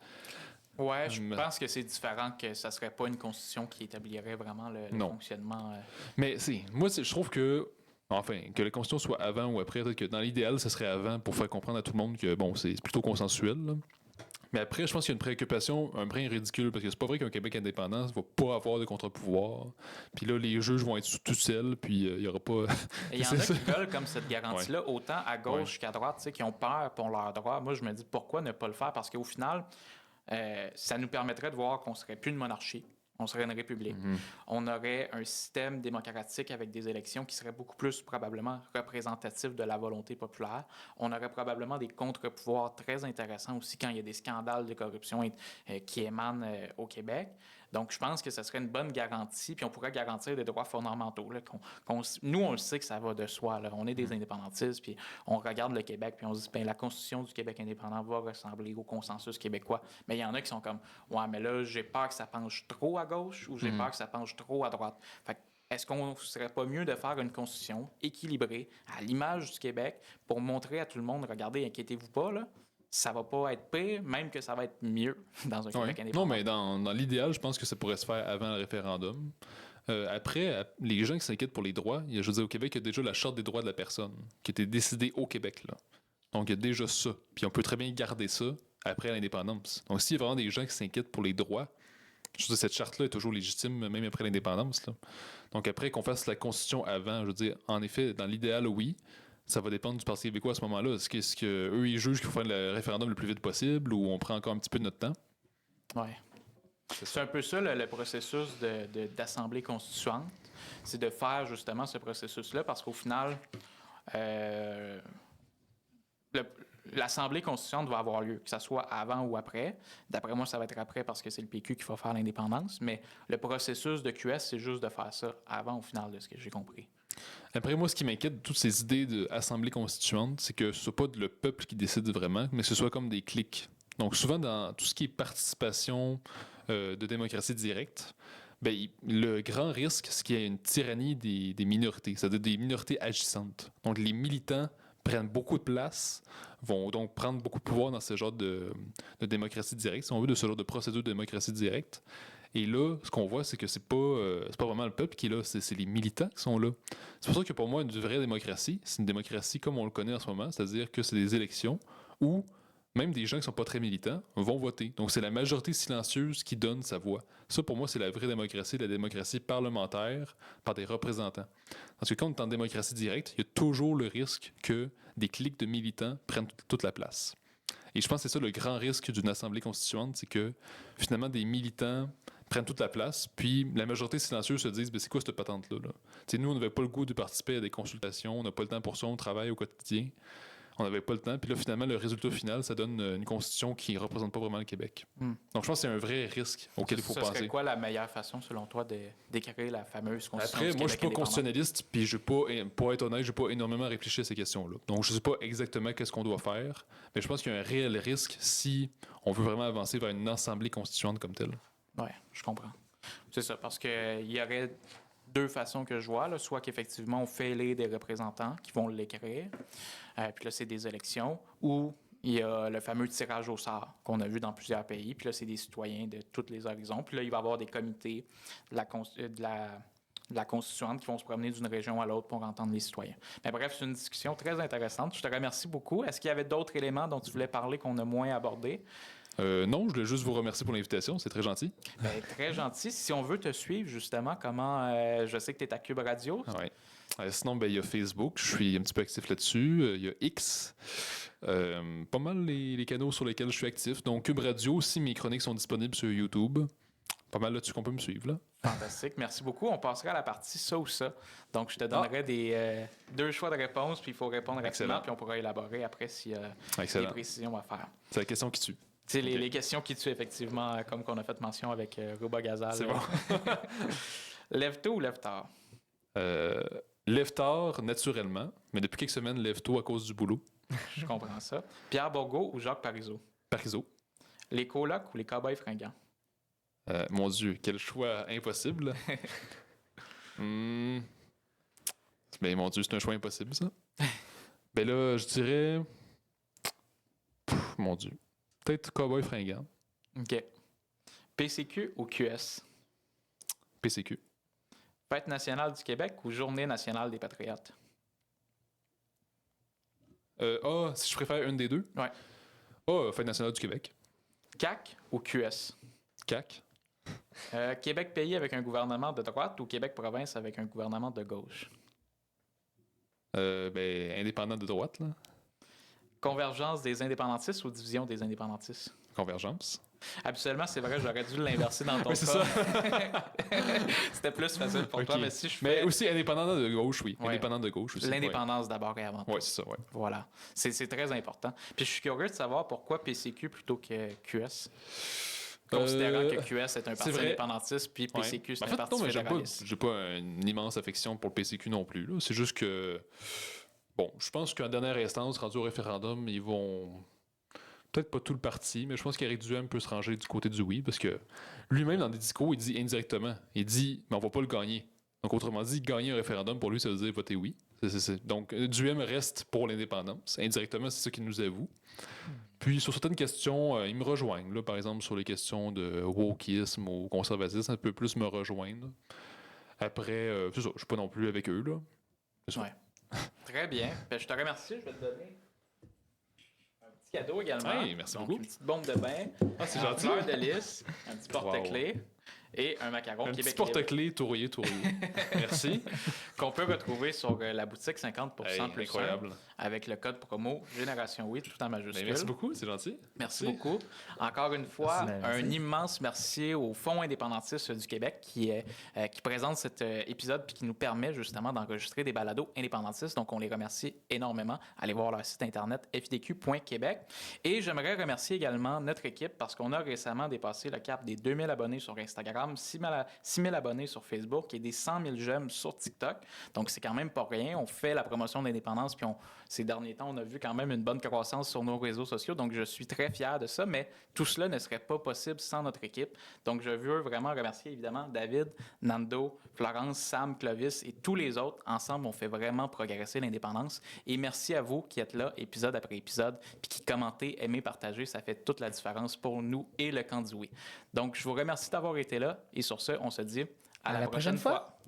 Ouais, je pense que c'est différent, que ça serait pas une constitution qui établirait vraiment le fonctionnement. Mais moi, je trouve que, enfin, que la constitution soit avant ou après, peut-être que dans l'idéal, ce serait avant pour faire comprendre à tout le monde que, bon, c'est plutôt consensuel, là. Mais après, je pense qu'il y a une préoccupation un brin ridicule, parce que c'est pas vrai qu'un Québec indépendant ne va pas avoir de contre-pouvoir. Puis là, les juges vont être tout seuls, puis il n'y aura pas... Et il y en a qui veulent comme cette garantie-là, autant à gauche qu'à droite, tu sais, qui ont peur pour leurs droits. Moi, je me dis, pourquoi ne pas le faire? Parce qu'au final, ça nous permettrait de voir qu'on serait plus une monarchie. On serait une république. On aurait un système démocratique avec des élections qui seraient beaucoup plus probablement représentatifs de la volonté populaire. On aurait probablement des contre-pouvoirs très intéressants aussi quand il y a des scandales de corruption qui émanent au Québec. Donc, je pense que ce serait une bonne garantie, puis on pourrait garantir des droits fondamentaux. Là, nous, on le sait que ça va de soi. Là. On est des indépendantistes, puis on regarde le Québec, puis on se dit, ben, la Constitution du Québec indépendant va ressembler au consensus québécois. Mais il y en a qui sont comme, ouais, mais là, j'ai peur que ça penche trop à gauche ou j'ai peur que ça penche trop à droite. Fait que, est-ce qu'on ne serait pas mieux de faire une constitution équilibrée à l'image du Québec pour montrer à tout le monde, regardez, inquiétez-vous pas, là, ça va pas être pire, même que ça va être mieux dans un Québec indépendant. Non, mais dans l'idéal, je pense que ça pourrait se faire avant le référendum. Après, les gens qui s'inquiètent pour les droits, je veux dire, au Québec, il y a déjà la Charte des droits de la personne qui a été décidée au Québec, là. Donc, il y a déjà ça. Puis on peut très bien garder ça après l'indépendance. Donc, s'il y a vraiment des gens qui s'inquiètent pour les droits, je veux dire, cette charte-là est toujours légitime, même après l'indépendance, là. Donc, après qu'on fasse la Constitution avant, je veux dire, en effet, dans l'idéal, oui. Ça va dépendre du Parti québécois à ce moment-là. Est-ce que eux, ils jugent qu'il faut faire le référendum le plus vite possible ou on prend encore un petit peu de notre temps? Oui. C'est un peu ça le processus d'assemblée constituante. C'est de faire justement ce processus-là parce qu'au final, l'Assemblée constituante va avoir lieu, que ce soit avant ou après. D'après moi, ça va être après parce que c'est le PQ qui va faire l'indépendance. Mais le processus de QS, c'est juste de faire ça avant au final de ce que j'ai compris. Après, moi, ce qui m'inquiète de toutes ces idées d'assemblée constituante, c'est que ce soit pas le peuple qui décide vraiment, mais que ce soit comme des clics. Donc, souvent, dans tout ce qui est participation de démocratie directe, ben, le grand risque, c'est qu'il y ait une tyrannie des minorités, c'est-à-dire des minorités agissantes. Donc, les militants prennent beaucoup de place, vont donc prendre beaucoup de pouvoir dans ce genre de démocratie directe, si on veut, de ce genre de procédure de démocratie directe. Et là, ce qu'on voit, c'est que c'est pas vraiment le peuple qui est là, c'est les militants qui sont là. C'est pour ça que pour moi, une vraie démocratie, c'est une démocratie comme on le connaît en ce moment, c'est-à-dire que c'est des élections où même des gens qui ne sont pas très militants vont voter. Donc, c'est la majorité silencieuse qui donne sa voix. Ça, pour moi, c'est la vraie démocratie, la démocratie parlementaire par des représentants. Parce que quand on est en démocratie directe, il y a toujours le risque que des cliques de militants prennent toute la place. Et je pense que c'est ça le grand risque d'une assemblée constituante, c'est que finalement des militants prennent toute la place. Puis la majorité silencieuse se disent, ben, c'est quoi cette patente-là? Là? Nous, on n'avait pas le goût de participer à des consultations, on n'a pas le temps pour ça, on travaille au quotidien. On n'avait pas le temps. Puis là, finalement, le résultat final, ça donne une constitution qui ne représente pas vraiment le Québec. Donc, je pense que c'est un vrai risque auquel il faut penser. Ce serait quoi la meilleure façon, selon toi, d'écrire la fameuse constitution Après, du moi, je Québec suis pas indépendant? constitutionnaliste, puis pour être honnête, je n'ai pas énormément réfléchi à ces questions-là. Donc, je ne sais pas exactement qu'est-ce qu'on doit faire, mais je pense qu'il y a un réel risque si on veut vraiment avancer vers une assemblée constituante comme telle. Oui, je comprends. C'est ça, parce qu'il y aurait deux façons que je vois. Là. Soit qu'effectivement, on fait élire des représentants qui vont l'écrire, puis là, c'est des élections, ou il y a le fameux tirage au sort qu'on a vu dans plusieurs pays, puis là, c'est des citoyens de tous les horizons. Puis là, il va y avoir des comités de la constituante qui vont se promener d'une région à l'autre pour entendre les citoyens. Mais bref, c'est une discussion très intéressante. Je te remercie beaucoup. Est-ce qu'il y avait d'autres éléments dont tu voulais parler qu'on a moins abordés? Non, je voulais juste vous remercier pour l'invitation. C'est très gentil. Bien, très gentil. Si on veut te suivre, justement, comment... je sais que tu es à Cube Radio. Ouais. Sinon, ben, il y a Facebook. Je suis un petit peu actif là-dessus. Il y a X. Pas mal les canaux sur lesquels je suis actif. Donc, Cube Radio, aussi, mes chroniques sont disponibles sur YouTube. Pas mal là-dessus qu'on peut me suivre, là. Fantastique. Merci beaucoup. On passera à la partie ça ou ça. Donc, je te donnerai deux choix de réponse, puis il faut répondre rapidement, puis on pourra élaborer après s'il y a des précisions à faire. C'est la question qui tue. C'est les questions qui tuent, effectivement, comme qu'on a fait mention avec Ruba Gazal. C'est bon. Lève tôt ou lève tard? Lève tard, naturellement, mais depuis quelques semaines, lève tôt à cause du boulot. Je comprends ça. Pierre Bourgault ou Jacques Parizeau? Parizeau. Les colocs ou les cow-boys fringants? Mon Dieu, quel choix impossible. Ben, mon Dieu, c'est un choix impossible, ça. Ben là, je dirais... mon Dieu. Peut-être Cowboy fringant. OK. PCQ ou QS? PCQ. Fête nationale du Québec ou Journée nationale des patriotes? Si je préfère une des deux? Ouais. Fête nationale du Québec. CAQ ou QS? CAQ. Québec pays avec un gouvernement de droite ou Québec province avec un gouvernement de gauche? Ben, indépendant de droite, là. Convergence des indépendantistes ou division des indépendantistes? Convergence. Habituellement, c'est vrai, j'aurais dû l'inverser dans ton Oui, cas. c'est ça. C'était plus facile pour toi, mais si je fais... Mais aussi indépendant de gauche, oui. Ouais. Indépendant de gauche aussi. L'indépendance d'abord et avant tout. Oui, c'est ça, oui. Voilà. C'est très important. Puis je suis curieux de savoir pourquoi PCQ plutôt que QS. Considérant que QS est un parti indépendantiste, puis PCQ, c'est un parti fédéraliste. J'ai pas une immense affection pour le PCQ non plus. Là. C'est juste que... Bon, je pense qu'en dernière instance, rendu au référendum, ils vont... Peut-être pas tout le parti, mais je pense qu'Éric Duhem peut se ranger du côté du oui, parce que lui-même, dans des discours, il dit indirectement. Il dit, mais on va pas le gagner. Donc, autrement dit, gagner un référendum, pour lui, ça veut dire voter oui. Donc, Duhem reste pour l'indépendance. Indirectement, c'est ça qu'il nous avoue. Puis, sur certaines questions, ils me rejoignent. Là, par exemple, sur les questions de wokisme ou conservatisme, un peu plus me rejoindre. Après, c'est ça, je suis pas non plus avec eux. Là. C'est ça. Ouais. Très bien. Ben, je te remercie. Je vais te donner un petit cadeau également. Hey, merci Donc, beaucoup. une petite bombe de bain, c'est un gentil. fleur de lys, un petit porte-clés et un macaron Un Québec petit porte-clés tourrier. Merci. qu'on peut retrouver sur la boutique 50% plus incroyable. 1 avec le code promo Génération Oui, tout en majuscule. Merci beaucoup, c'est gentil. Merci beaucoup. Encore une fois, Merci. un immense merci au Fonds indépendantiste du Québec qui présente cet épisode puis qui nous permet justement d'enregistrer des balados indépendantistes. Donc, on les remercie énormément. Allez voir leur site internet fidq.québec. Et j'aimerais remercier également notre équipe parce qu'on a récemment dépassé le cap des 2000 abonnés sur Instagram, 6 000 abonnés sur Facebook et des 100 000 j'aime sur TikTok. Donc, c'est quand même pas rien. On fait la promotion de l'indépendance puis ces derniers temps, on a vu quand même une bonne croissance sur nos réseaux sociaux. Donc, je suis très fier de ça, mais tout cela ne serait pas possible sans notre équipe. Donc, je veux vraiment remercier évidemment David, Nando, Florence, Sam, Clovis et tous les autres. Ensemble, on fait vraiment progresser l'indépendance. Et merci à vous qui êtes là, épisode après épisode, puis qui commentez, aimez, partagez. Ça fait toute la différence pour nous et le camp du oui. Donc, je vous remercie d'avoir été là. Et sur ce, on se dit à la prochaine fois.